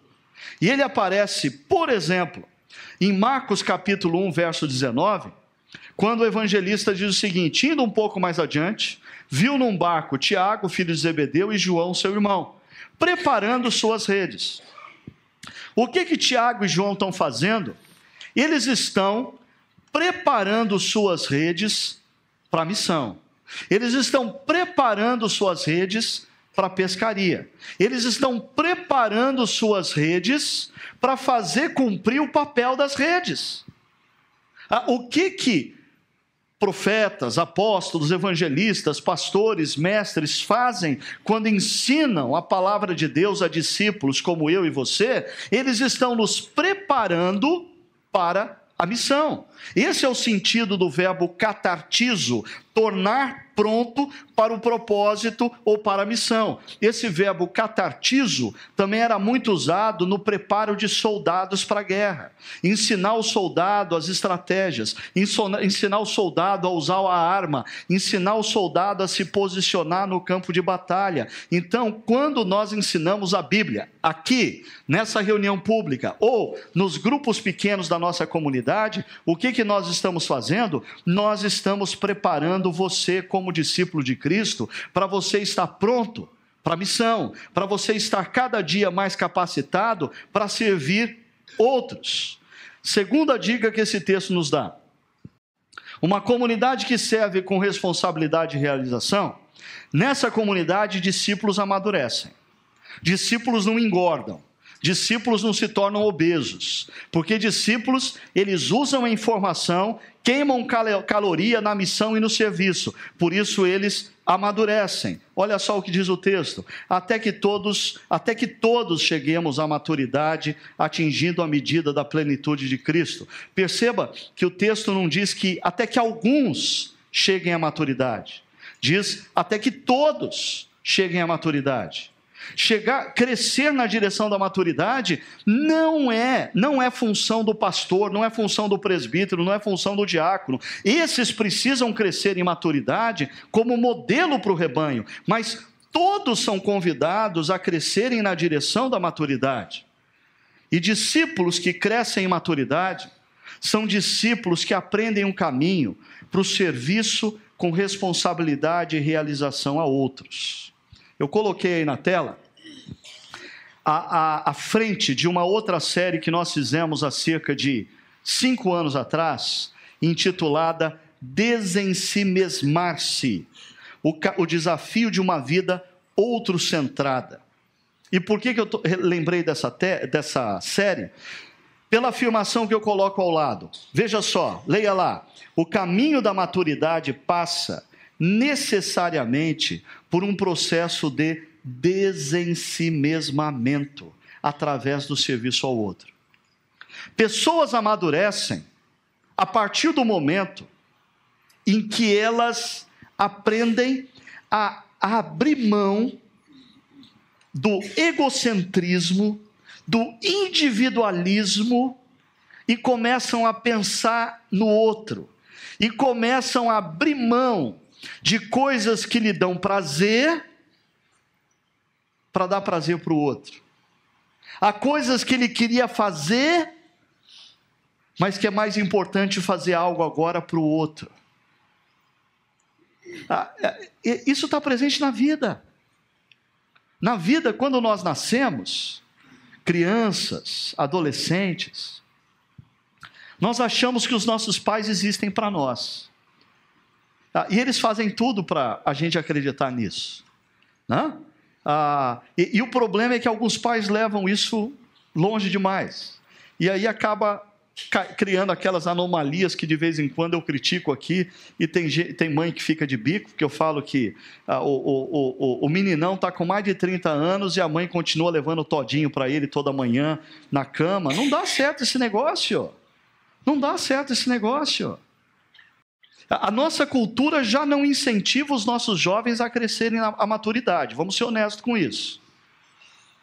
e ele aparece, por exemplo, em Marcos capítulo 1, verso 19, quando o evangelista diz o seguinte: indo um pouco mais adiante, viu num barco Tiago, filho de Zebedeu, e João, seu irmão, preparando suas redes. O que Tiago e João estão fazendo? Eles estão preparando suas redes para a missão. Eles estão preparando suas redes para a pescaria. Eles estão preparando suas redes para fazer cumprir o papel das redes. O que profetas, apóstolos, evangelistas, pastores, mestres fazem quando ensinam a palavra de Deus a discípulos como eu e você? Eles estão nos preparando para a missão. Esse é o sentido do verbo katartizo, tornar pronto para o propósito ou para a missão. Esse verbo katartizo também era muito usado no preparo de soldados para a guerra. Ensinar o soldado as estratégias, ensinar o soldado a usar a arma, ensinar o soldado a se posicionar no campo de batalha. Então, quando nós ensinamos a Bíblia aqui, nessa reunião pública, ou nos grupos pequenos da nossa comunidade, o que nós estamos fazendo? Nós estamos preparando você como discípulo de Cristo para você estar pronto para a missão, para você estar cada dia mais capacitado para servir outros. Segunda dica que esse texto nos dá: uma comunidade que serve com responsabilidade e realização, nessa comunidade discípulos amadurecem, discípulos não engordam, discípulos não se tornam obesos, porque discípulos, eles usam a informação, queimam caloria na missão e no serviço, por isso eles amadurecem. Olha só o que diz o texto: até que todos cheguemos à maturidade, atingindo a medida da plenitude de Cristo. Perceba que o texto não diz que até que alguns cheguem à maturidade. Diz até que todos cheguem à maturidade. Crescer na direção da maturidade não é função do pastor, não é função do presbítero, não é função do diácono. Esses precisam crescer em maturidade como modelo para o rebanho, mas todos são convidados a crescerem na direção da maturidade. E discípulos que crescem em maturidade são discípulos que aprendem um caminho para o serviço com responsabilidade e realização a outros. Eu coloquei aí na tela a frente de uma outra série que nós fizemos há cerca de 5 anos atrás, intitulada Desensimesmar-se, o desafio de uma vida outro-centrada. E por que eu lembrei dessa série? Pela afirmação que eu coloco ao lado. Veja só, leia lá. O caminho da maturidade passa necessariamente por um processo de desensimesmamento através do serviço ao outro. Pessoas amadurecem a partir do momento em que elas aprendem a abrir mão do egocentrismo, do individualismo e começam a pensar no outro e começam a abrir mão de coisas que lhe dão prazer para dar prazer para o outro. Há coisas que ele queria fazer, mas que é mais importante fazer algo agora para o outro. Isso está presente na vida. Na vida, quando nós nascemos, crianças, adolescentes, nós achamos que os nossos pais existem para nós. E eles fazem tudo para a gente acreditar nisso. Né? E o problema é que alguns pais levam isso longe demais. E aí acaba criando aquelas anomalias que de vez em quando eu critico aqui, e tem mãe que fica de bico, porque eu falo que o meninão está com mais de 30 anos e a mãe continua levando todinho para ele toda manhã na cama. Não dá certo esse negócio. Não dá certo esse negócio. A nossa cultura já não incentiva os nossos jovens a crescerem à maturidade. Vamos ser honestos com isso.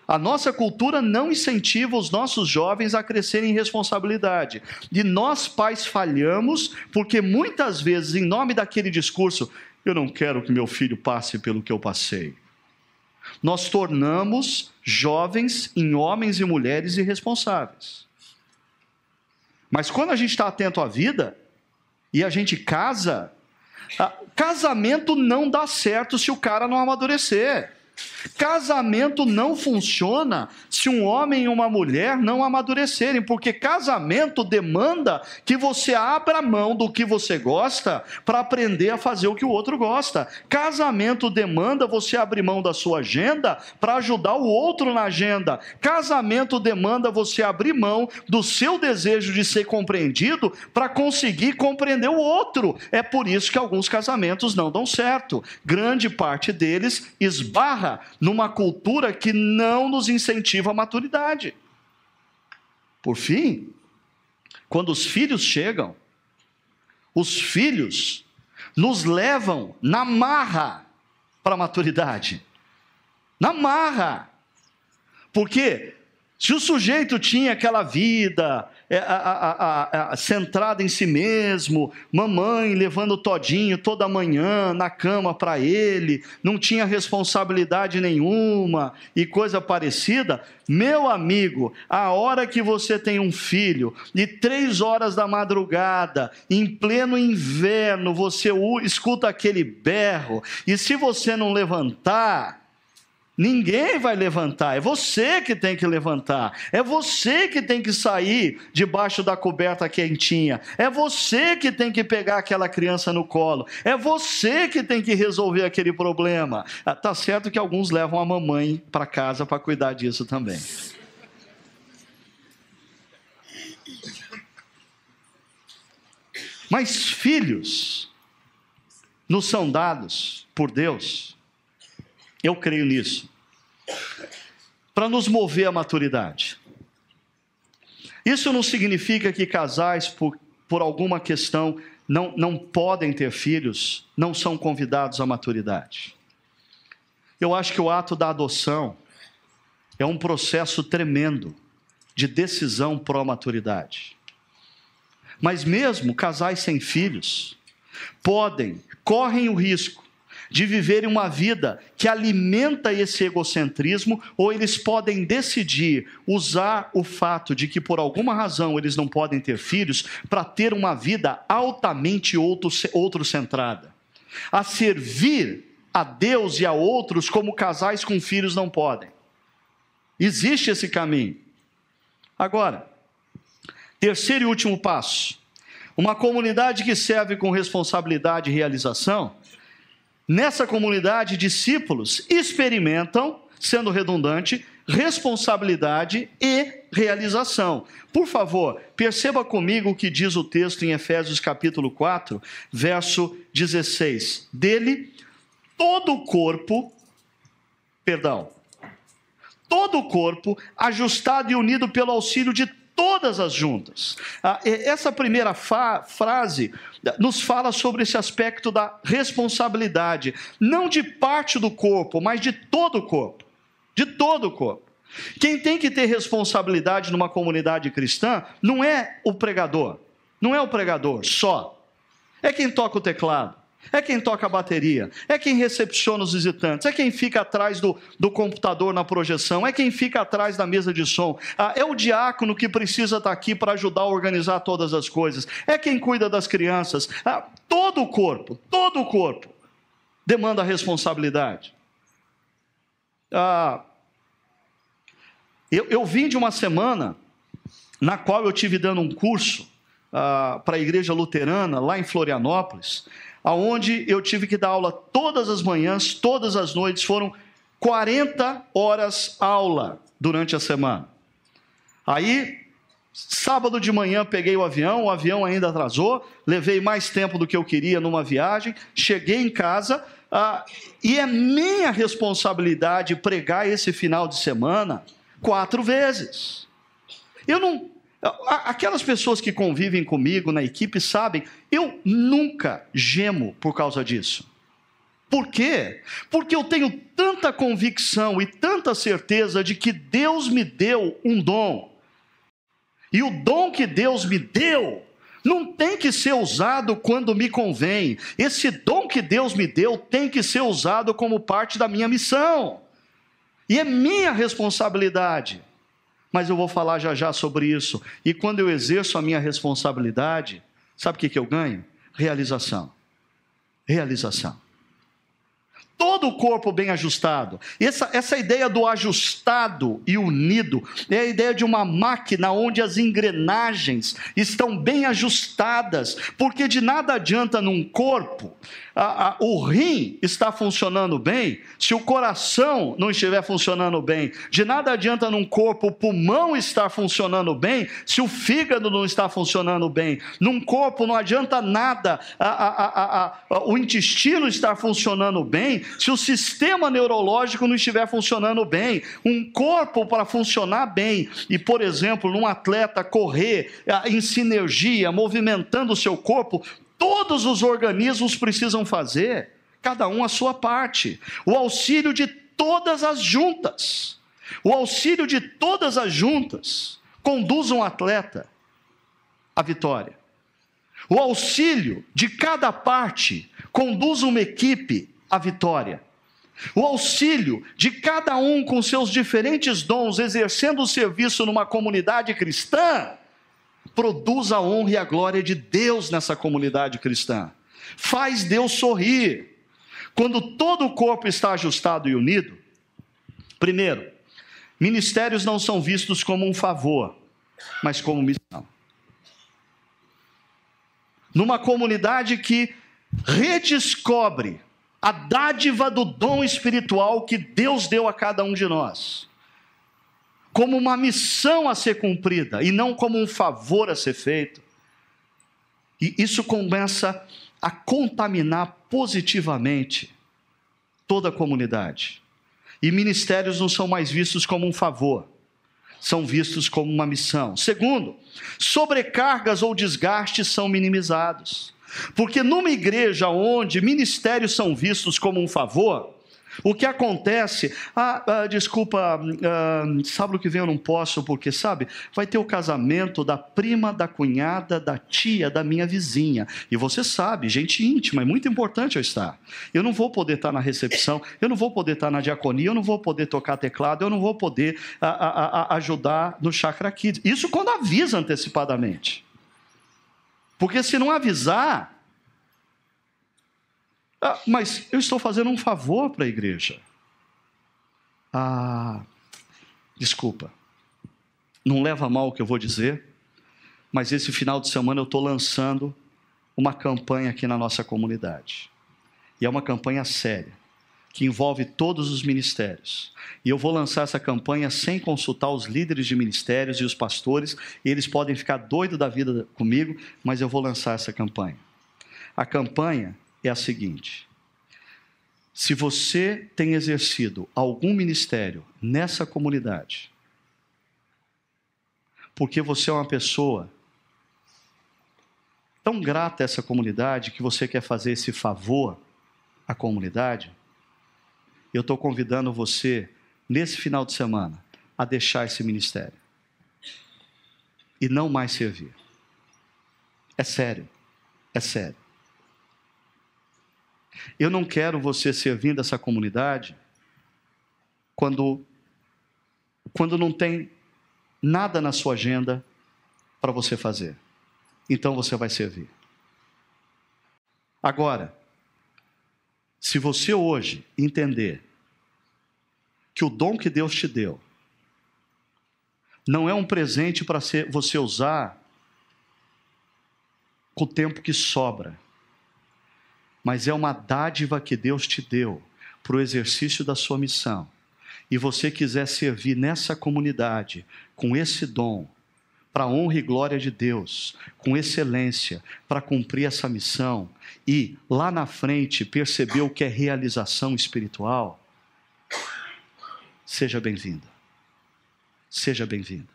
A nossa cultura não incentiva os nossos jovens a crescerem em responsabilidade. E nós, pais, falhamos, porque muitas vezes, em nome daquele discurso, eu não quero que meu filho passe pelo que eu passei, nós tornamos jovens em homens e mulheres irresponsáveis. Mas quando a gente está atento à vida, e a gente casa, casamento não dá certo se o cara não amadurecer. Casamento não funciona se um homem e uma mulher não amadurecerem, porque casamento demanda que você abra mão do que você gosta para aprender a fazer o que o outro gosta. Casamento demanda você abrir mão da sua agenda para ajudar o outro na agenda. Casamento demanda você abrir mão do seu desejo de ser compreendido para conseguir compreender o outro. É por isso que alguns casamentos não dão certo. Grande parte deles esbarra numa cultura que não nos incentiva a maturidade. Por fim, quando os filhos chegam, os filhos nos levam na marra para a maturidade. Na marra. Porque se o sujeito tinha aquela vida centrada em si mesmo, mamãe levando todinho toda manhã na cama para ele, não tinha responsabilidade nenhuma e coisa parecida, meu amigo, a hora que você tem um filho e 3 horas da madrugada, em pleno inverno, você escuta aquele berro, e se você não levantar, ninguém vai levantar, é você que tem que levantar, é você que tem que sair debaixo da coberta quentinha, é você que tem que pegar aquela criança no colo, é você que tem que resolver aquele problema. Tá certo que alguns levam a mamãe para casa para cuidar disso também. Mas filhos nos são dados por Deus, eu creio nisso, para nos mover à maturidade. Isso não significa que casais, por alguma questão não podem ter filhos, não são convidados à maturidade. Eu acho que o ato da adoção é um processo tremendo de decisão pró-maturidade. Mas mesmo casais sem filhos correm o risco de viverem uma vida que alimenta esse egocentrismo, ou eles podem decidir usar o fato de que por alguma razão eles não podem ter filhos para ter uma vida altamente outrocentrada, a servir a Deus e a outros como casais com filhos não podem. Existe esse caminho. Agora, terceiro e último passo, uma comunidade que serve com responsabilidade e realização. Nessa comunidade, discípulos experimentam, sendo redundante, responsabilidade e realização. Por favor, perceba comigo o que diz o texto em Efésios capítulo 4, verso 16. Dele, todo o corpo, ajustado e unido pelo auxílio de todas as juntas. Essa primeira frase nos fala sobre esse aspecto da responsabilidade, não de parte do corpo, mas de todo o corpo. De todo o corpo. Quem tem que ter responsabilidade numa comunidade cristã não é o pregador só. É quem toca o teclado, é quem toca a bateria, é quem recepciona os visitantes, é quem fica atrás do computador na projeção, é quem fica atrás da mesa de som, é o diácono que precisa estar aqui para ajudar a organizar todas as coisas, é quem cuida das crianças. Todo o corpo demanda responsabilidade. Eu vim de uma semana na qual eu tive dando um curso para a igreja luterana lá em Florianópolis, aonde eu tive que dar aula todas as manhãs, todas as noites, foram 40 horas aula durante a semana. Aí, sábado de manhã peguei o avião ainda atrasou, levei mais tempo do que eu queria numa viagem, cheguei em casa, e é minha responsabilidade pregar esse final de semana 4 vezes. Aquelas pessoas que convivem comigo na equipe sabem, eu nunca gemo por causa disso. Por quê? Porque eu tenho tanta convicção e tanta certeza de que Deus me deu um dom. E o dom que Deus me deu não tem que ser usado quando me convém. Esse dom que Deus me deu tem que ser usado como parte da minha missão. E é minha responsabilidade. Mas eu vou falar já sobre isso. E quando eu exerço a minha responsabilidade, sabe o que eu ganho? Realização. Todo o corpo bem ajustado. Essa ideia do ajustado e unido é a ideia de uma máquina onde as engrenagens estão bem ajustadas, porque de nada adianta num corpo o rim está funcionando bem se o coração não estiver funcionando bem. De nada adianta num corpo o pulmão estar funcionando bem se o fígado não está funcionando bem. Num corpo não adianta nada o intestino estar funcionando bem se o sistema neurológico não estiver funcionando bem. Um corpo para funcionar bem e, por exemplo, num atleta correr em sinergia, movimentando o seu corpo, todos os organismos precisam fazer, cada um a sua parte. O auxílio de todas as juntas. Conduz um atleta à vitória. O auxílio de cada parte conduz uma equipe à vitória. O auxílio de cada um com seus diferentes dons, exercendo o serviço numa comunidade cristã, produz a honra e a glória de Deus nessa comunidade cristã. Faz Deus sorrir. Quando todo o corpo está ajustado e unido, primeiro, ministérios não são vistos como um favor, mas como missão. Numa comunidade que redescobre a dádiva do dom espiritual que Deus deu a cada um de nós, como uma missão a ser cumprida, e não como um favor a ser feito. E isso começa a contaminar positivamente toda a comunidade. E ministérios não são mais vistos como um favor, são vistos como uma missão. Segundo, sobrecargas ou desgastes são minimizados. Porque numa igreja onde ministérios são vistos como um favor, o que acontece, sábado que vem eu não posso, porque sabe, vai ter o casamento da prima, da cunhada, da tia, da minha vizinha, e você sabe, gente íntima, é muito importante eu estar, eu não vou poder estar na recepção, eu não vou poder estar na diaconia, eu não vou poder tocar teclado, eu não vou poder ajudar no Chácara Kids, isso quando avisa antecipadamente, porque se não avisar, mas eu estou fazendo um favor para a igreja. Desculpa, não leva a mal o que eu vou dizer, mas esse final de semana eu estou lançando uma campanha aqui na nossa comunidade. E é uma campanha séria, que envolve todos os ministérios. E eu vou lançar essa campanha sem consultar os líderes de ministérios e os pastores, e eles podem ficar doidos da vida comigo, mas eu vou lançar essa campanha. A campanha é a seguinte: se você tem exercido algum ministério nessa comunidade, porque você é uma pessoa tão grata a essa comunidade que você quer fazer esse favor à comunidade, eu estou convidando você, nesse final de semana, a deixar esse ministério e não mais servir. É sério, é sério. Eu não quero você servindo essa comunidade quando não tem nada na sua agenda para você fazer. Então você vai servir. Agora, se você hoje entender que o dom que Deus te deu não é um presente para você usar com o tempo que sobra, mas é uma dádiva que Deus te deu para o exercício da sua missão, e você quiser servir nessa comunidade com esse dom, para a honra e glória de Deus, com excelência, para cumprir essa missão, e lá na frente perceber o que é realização espiritual, seja bem-vinda. Seja bem-vinda.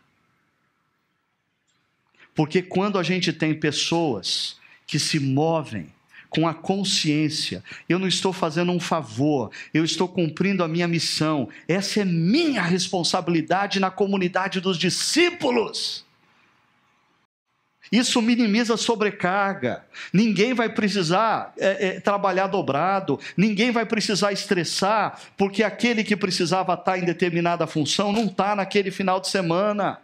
Porque quando a gente tem pessoas que se movem com a consciência, eu não estou fazendo um favor, eu estou cumprindo a minha missão, essa é minha responsabilidade na comunidade dos discípulos. Isso minimiza a sobrecarga, ninguém vai precisar trabalhar dobrado, ninguém vai precisar estressar, porque aquele que precisava estar em determinada função não está naquele final de semana.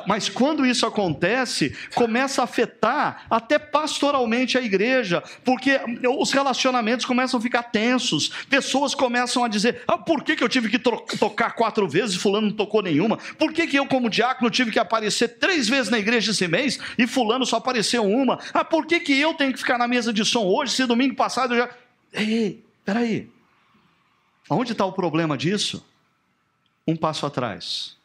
Mas quando isso acontece, começa a afetar até pastoralmente a igreja, porque os relacionamentos começam a ficar tensos, pessoas começam a dizer, por que eu tive que tocar 4 vezes e fulano não tocou nenhuma? Por que eu como diácono tive que aparecer 3 vezes na igreja esse mês e fulano só apareceu uma? Por que eu tenho que ficar na mesa de som hoje, se domingo passado eu já... Ei, peraí, onde está o problema disso? Um passo atrás.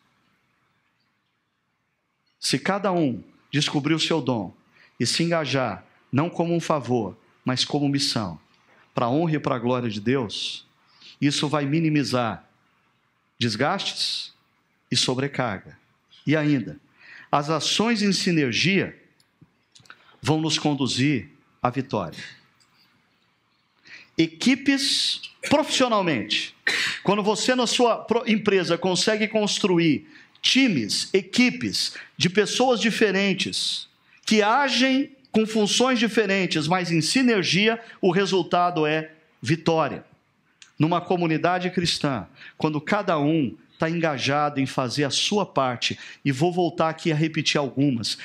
Se cada um descobrir o seu dom e se engajar, não como um favor, mas como missão, para a honra e para a glória de Deus, isso vai minimizar desgastes e sobrecarga. E ainda, as ações em sinergia vão nos conduzir à vitória. Equipes profissionalmente, quando você na sua empresa consegue construir times, equipes de pessoas diferentes, que agem com funções diferentes, mas em sinergia, o resultado é vitória. Numa comunidade cristã, quando cada um está engajado em fazer a sua parte, e vou voltar aqui a repetir algumas.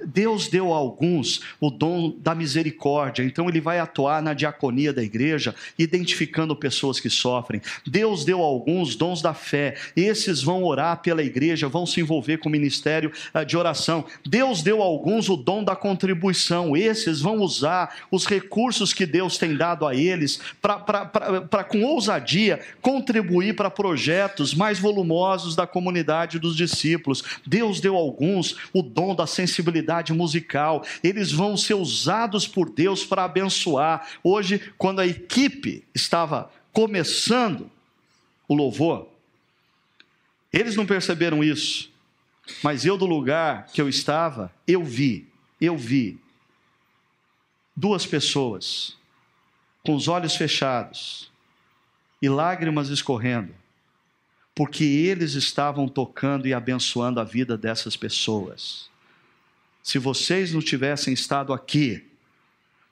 Deus deu a alguns o dom da misericórdia, então ele vai atuar na diaconia da igreja, identificando pessoas que sofrem. Deus deu a alguns dons da fé, esses vão orar pela igreja, vão se envolver com o ministério de oração. Deus deu a alguns o dom da contribuição, esses vão usar os recursos que Deus tem dado a eles, para com ousadia, contribuir para projetos mais volumosos da comunidade dos discípulos. Deus deu a alguns o dom da sensibilidade musical, eles vão ser usados por Deus para abençoar. Hoje, quando a equipe estava começando o louvor, eles não perceberam isso, mas eu, do lugar que eu estava, eu vi 2 pessoas, com os olhos fechados e lágrimas escorrendo, porque eles estavam tocando e abençoando a vida dessas pessoas. Se vocês não tivessem estado aqui,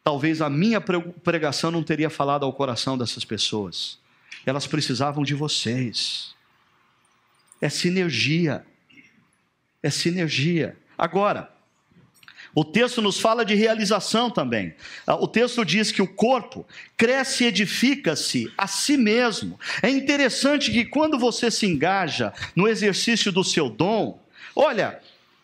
talvez a minha pregação não teria falado ao coração dessas pessoas. Elas precisavam de vocês. É sinergia. É sinergia. Agora, o texto nos fala de realização também. O texto diz que o corpo cresce e edifica-se a si mesmo. É interessante que quando você se engaja no exercício do seu dom, olha,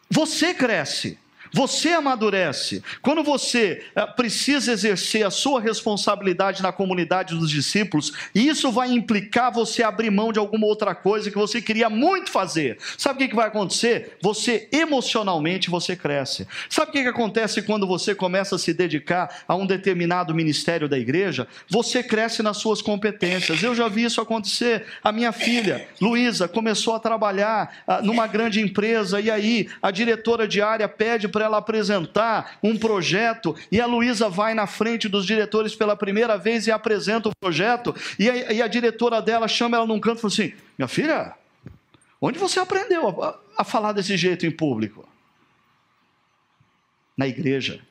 você cresce. Você amadurece. Quando você precisa exercer a sua responsabilidade na comunidade dos discípulos, isso vai implicar você abrir mão de alguma outra coisa que você queria muito fazer. Sabe o que vai acontecer? Você, emocionalmente, você cresce. Sabe o que acontece quando você começa a se dedicar a um determinado ministério da igreja? Você cresce nas suas competências. Eu já vi isso acontecer. A minha filha, Luísa, começou a trabalhar numa grande empresa, e aí a diretora de área pede para ela apresentar um projeto, e a Luísa vai na frente dos diretores pela primeira vez e apresenta o projeto, e a diretora dela chama ela num canto e fala assim: minha filha, onde você aprendeu a falar desse jeito em público? Na igreja.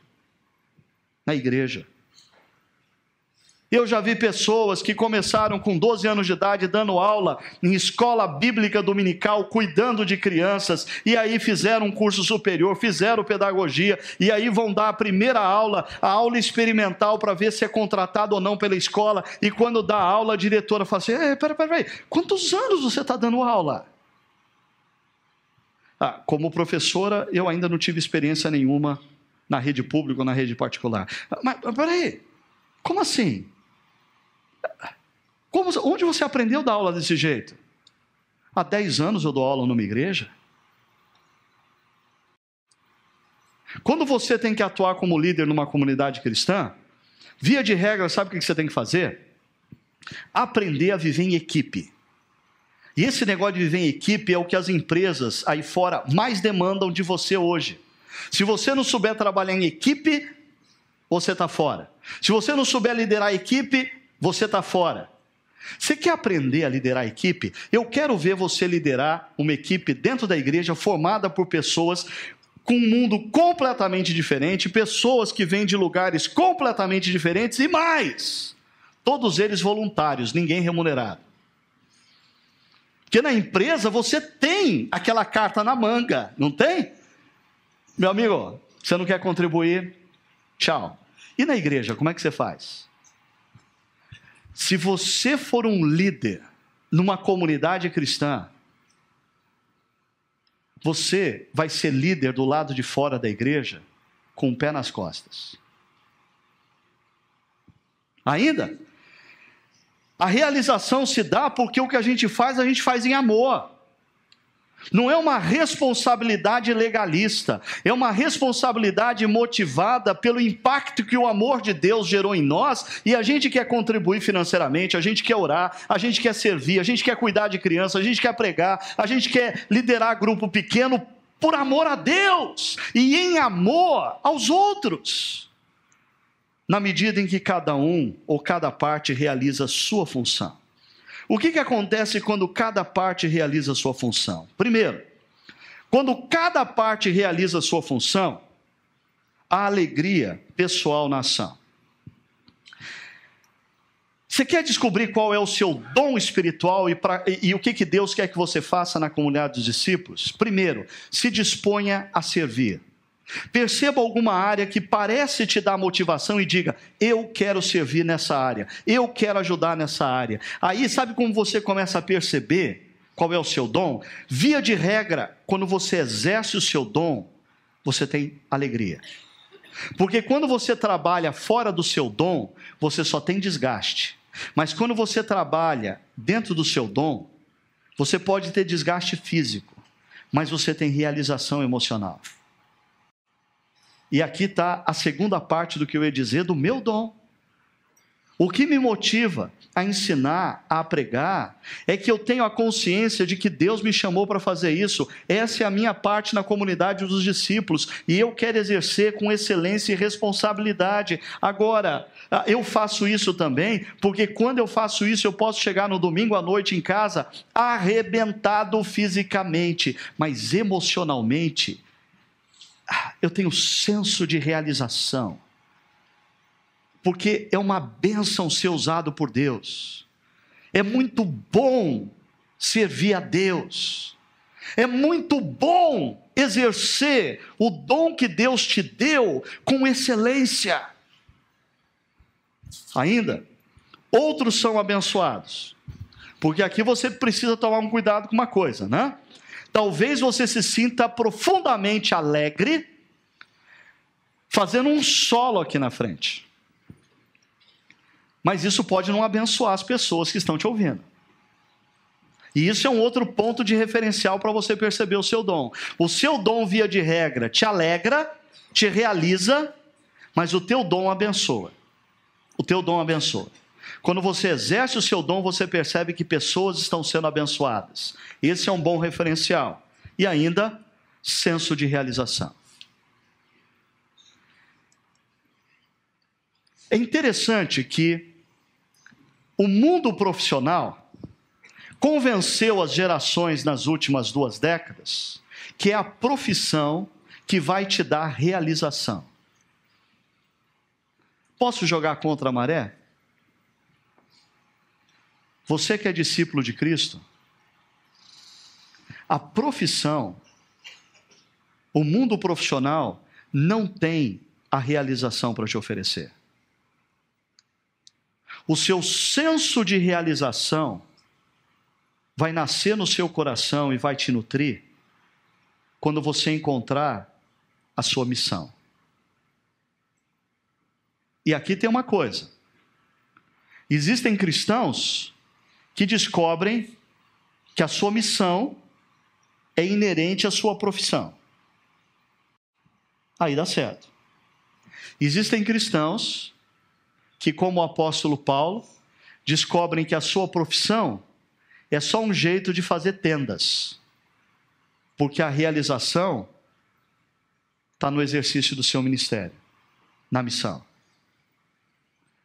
Na igreja. Eu já vi pessoas que começaram com 12 anos de idade dando aula em escola bíblica dominical, cuidando de crianças, e aí fizeram um curso superior, fizeram pedagogia, e aí vão dar a primeira aula, a aula experimental, para ver se é contratado ou não pela escola, e quando dá a aula, a diretora fala assim: peraí, quantos anos você está dando aula? Como professora, eu ainda não tive experiência nenhuma na rede pública ou na rede particular. Mas peraí, como assim? Onde você aprendeu a dar aula desse jeito? Há 10 anos eu dou aula numa igreja. Quando você tem que atuar como líder numa comunidade cristã, via de regra, sabe o que você tem que fazer? Aprender a viver em equipe. E esse negócio de viver em equipe é o que as empresas aí fora mais demandam de você hoje. Se você não souber trabalhar em equipe, você está fora. Se você não souber liderar a equipe, você está fora. Você quer aprender a liderar a equipe? Eu quero ver você liderar uma equipe dentro da igreja formada por pessoas com um mundo completamente diferente, pessoas que vêm de lugares completamente diferentes e mais, todos eles voluntários, ninguém remunerado. Porque na empresa você tem aquela carta na manga, não tem? Meu amigo, você não quer contribuir? Tchau. E na igreja, como é que você faz? Se você for um líder numa comunidade cristã, você vai ser líder do lado de fora da igreja com o pé nas costas. Ainda, a realização se dá porque o que a gente faz em amor. Não é uma responsabilidade legalista, é uma responsabilidade motivada pelo impacto que o amor de Deus gerou em nós, e a gente quer contribuir financeiramente, a gente quer orar, a gente quer servir, a gente quer cuidar de criança, a gente quer pregar, a gente quer liderar grupo pequeno por amor a Deus e em amor aos outros, na medida em que cada um ou cada parte realiza a sua função. O que acontece quando cada parte realiza a sua função? Primeiro, quando cada parte realiza a sua função, há alegria pessoal na ação. Você quer descobrir qual é o seu dom espiritual e o que Deus quer que você faça na comunidade dos discípulos? Primeiro, se disponha a servir. Perceba alguma área que parece te dar motivação e diga: eu quero servir nessa área, eu quero ajudar nessa área. Aí sabe como você começa a perceber qual é o seu dom? Via de regra, quando você exerce o seu dom, você tem alegria. Porque quando você trabalha fora do seu dom, você só tem desgaste. Mas quando você trabalha dentro do seu dom, você pode ter desgaste físico, mas você tem realização emocional. E aqui está a segunda parte do que eu ia dizer do meu dom. O que me motiva a ensinar, a pregar, é que eu tenho a consciência de que Deus me chamou para fazer isso. Essa é a minha parte na comunidade dos discípulos, e eu quero exercer com excelência e responsabilidade. Agora, eu faço isso também, porque quando eu faço isso, eu posso chegar no domingo à noite em casa, arrebentado fisicamente, mas emocionalmente, eu tenho senso de realização. Porque é uma bênção ser usado por Deus. É muito bom servir a Deus. É muito bom exercer o dom que Deus te deu com excelência. Ainda, outros são abençoados. Porque aqui você precisa tomar um cuidado com uma coisa, né? Talvez você se sinta profundamente alegre fazendo um solo aqui na frente. Mas isso pode não abençoar as pessoas que estão te ouvindo. E isso é um outro ponto de referencial para você perceber o seu dom. O seu dom, via de regra, te alegra, te realiza, mas o teu dom abençoa. O teu dom abençoa. Quando você exerce o seu dom, você percebe que pessoas estão sendo abençoadas. Esse é um bom referencial. E ainda, senso de realização. É interessante que o mundo profissional convenceu as gerações nas últimas 2 décadas que é a profissão que vai te dar realização. Posso jogar contra a maré? Você que é discípulo de Cristo, a profissão, o mundo profissional não tem a realização para te oferecer. O seu senso de realização vai nascer no seu coração e vai te nutrir quando você encontrar a sua missão. E aqui tem uma coisa. Existem cristãos que descobrem que a sua missão é inerente à sua profissão. Aí dá certo. Existem cristãos que, como o apóstolo Paulo, descobrem que a sua profissão é só um jeito de fazer tendas, porque a realização está no exercício do seu ministério, na missão.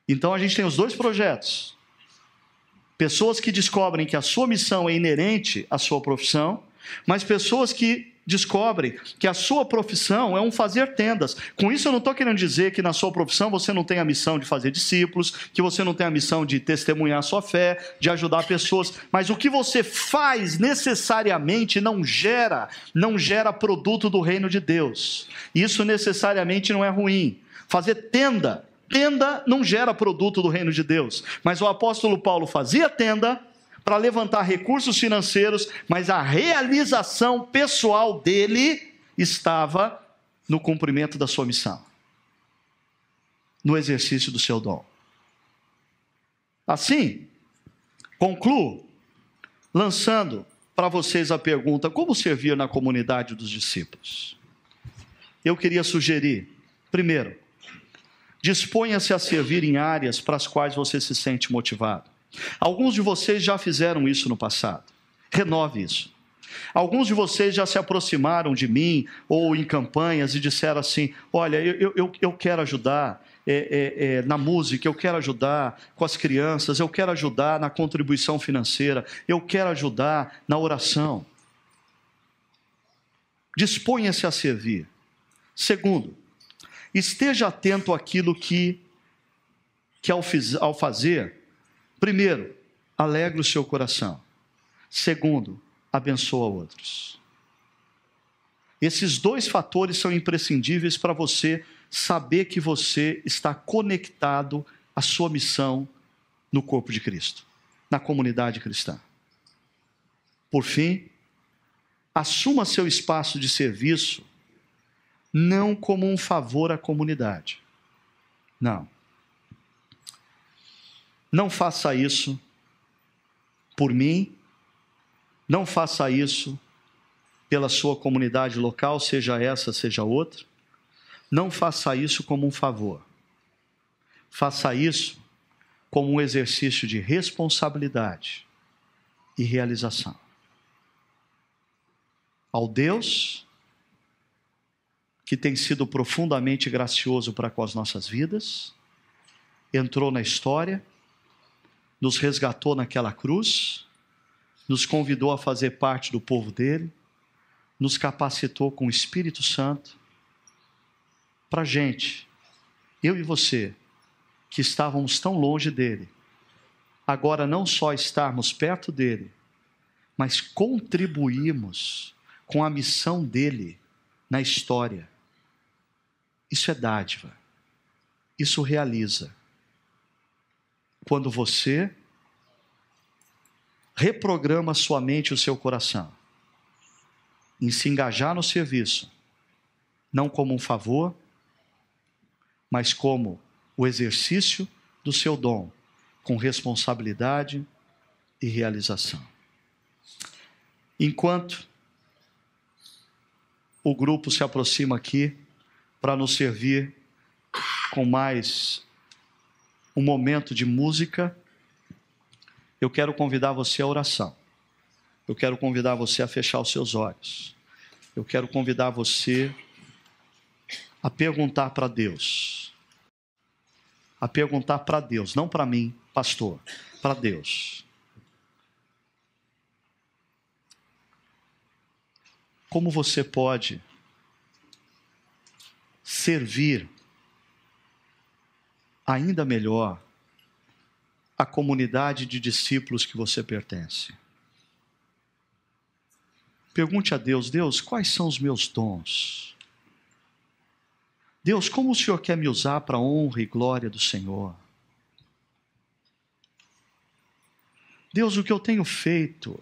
Então a gente tem os 2 projetos. Pessoas que descobrem que a sua missão é inerente à sua profissão, mas pessoas que descobrem que a sua profissão é um fazer tendas. Com isso eu não estou querendo dizer que na sua profissão você não tem a missão de fazer discípulos, que você não tem a missão de testemunhar a sua fé, de ajudar pessoas, mas o que você faz necessariamente não gera produto do reino de Deus. Isso necessariamente não é ruim. Fazer tenda não gera produto do reino de Deus, mas o apóstolo Paulo fazia tenda para levantar recursos financeiros, mas a realização pessoal dele estava no cumprimento da sua missão, no exercício do seu dom. Assim, concluo lançando para vocês a pergunta: como servir na comunidade dos discípulos? Eu queria sugerir, primeiro, disponha-se a servir em áreas para as quais você se sente motivado. Alguns de vocês já fizeram isso no passado. Renove isso. Alguns de vocês já se aproximaram de mim ou em campanhas e disseram assim: olha, eu quero ajudar na música, eu quero ajudar com as crianças, eu quero ajudar na contribuição financeira, eu quero ajudar na oração. Disponha-se a servir. Segundo, esteja atento àquilo que ao fazer, primeiro, alegra o seu coração. Segundo, abençoa outros. Esses 2 fatores são imprescindíveis para você saber que você está conectado à sua missão no corpo de Cristo, na comunidade cristã. Por fim, assuma seu espaço de serviço não como um favor à comunidade. Não. Não faça isso por mim, não faça isso pela sua comunidade local, seja essa, seja outra. Não faça isso como um favor. Faça isso como um exercício de responsabilidade e realização. Ao Deus que tem sido profundamente gracioso para com as nossas vidas, entrou na história, nos resgatou naquela cruz, nos convidou a fazer parte do povo dele, nos capacitou com o Espírito Santo para a gente, eu e você, que estávamos tão longe dele, agora não só estarmos perto dele, mas contribuirmos com a missão dele na história. Isso é dádiva, isso realiza. Quando você reprograma sua mente e o seu coração em se engajar no serviço, não como um favor, mas como o exercício do seu dom, com responsabilidade e realização. Enquanto o grupo se aproxima aqui para nos servir com mais um momento de música, eu quero convidar você à oração. Eu quero convidar você a fechar os seus olhos. Eu quero convidar você a perguntar para Deus. A perguntar para Deus, não para mim, pastor, para Deus. Como você pode servir ainda melhor a comunidade de discípulos que você pertence? Pergunte a Deus: Deus, quais são os meus dons? Deus, como o Senhor quer me usar para a honra e glória do Senhor? Deus, o que eu tenho feito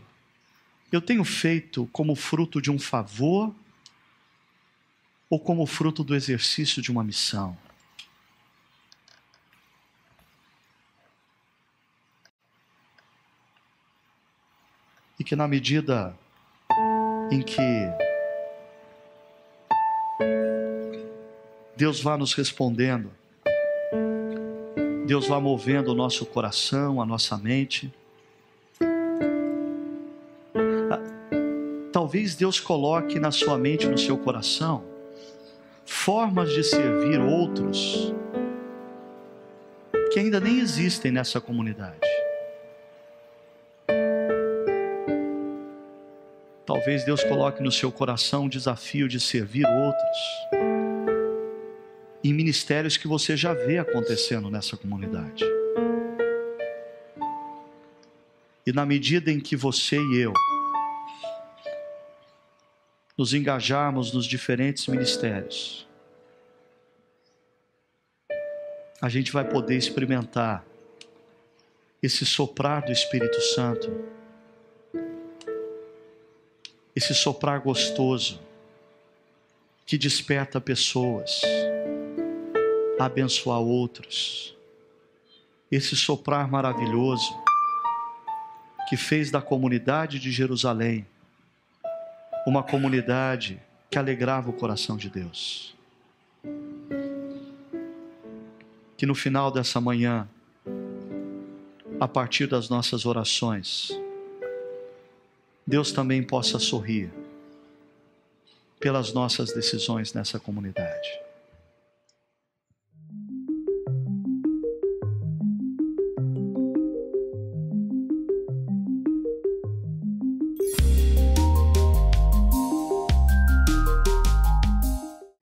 como fruto de um favor ou como fruto do exercício de uma missão? E que na medida em que Deus vá nos respondendo, Deus vá movendo o nosso coração, a nossa mente. Talvez Deus coloque na sua mente, no seu coração, formas de servir outros que ainda nem existem nessa comunidade. Talvez Deus coloque no seu coração o desafio de servir outros em ministérios que você já vê acontecendo nessa comunidade. E na medida em que você e eu nos engajarmos nos diferentes ministérios, a gente vai poder experimentar esse soprar do Espírito Santo, esse soprar gostoso que desperta pessoas a abençoar outros, esse soprar maravilhoso que fez da comunidade de Jerusalém uma comunidade que alegrava o coração de Deus. Que no final dessa manhã, a partir das nossas orações, Deus também possa sorrir pelas nossas decisões nessa comunidade.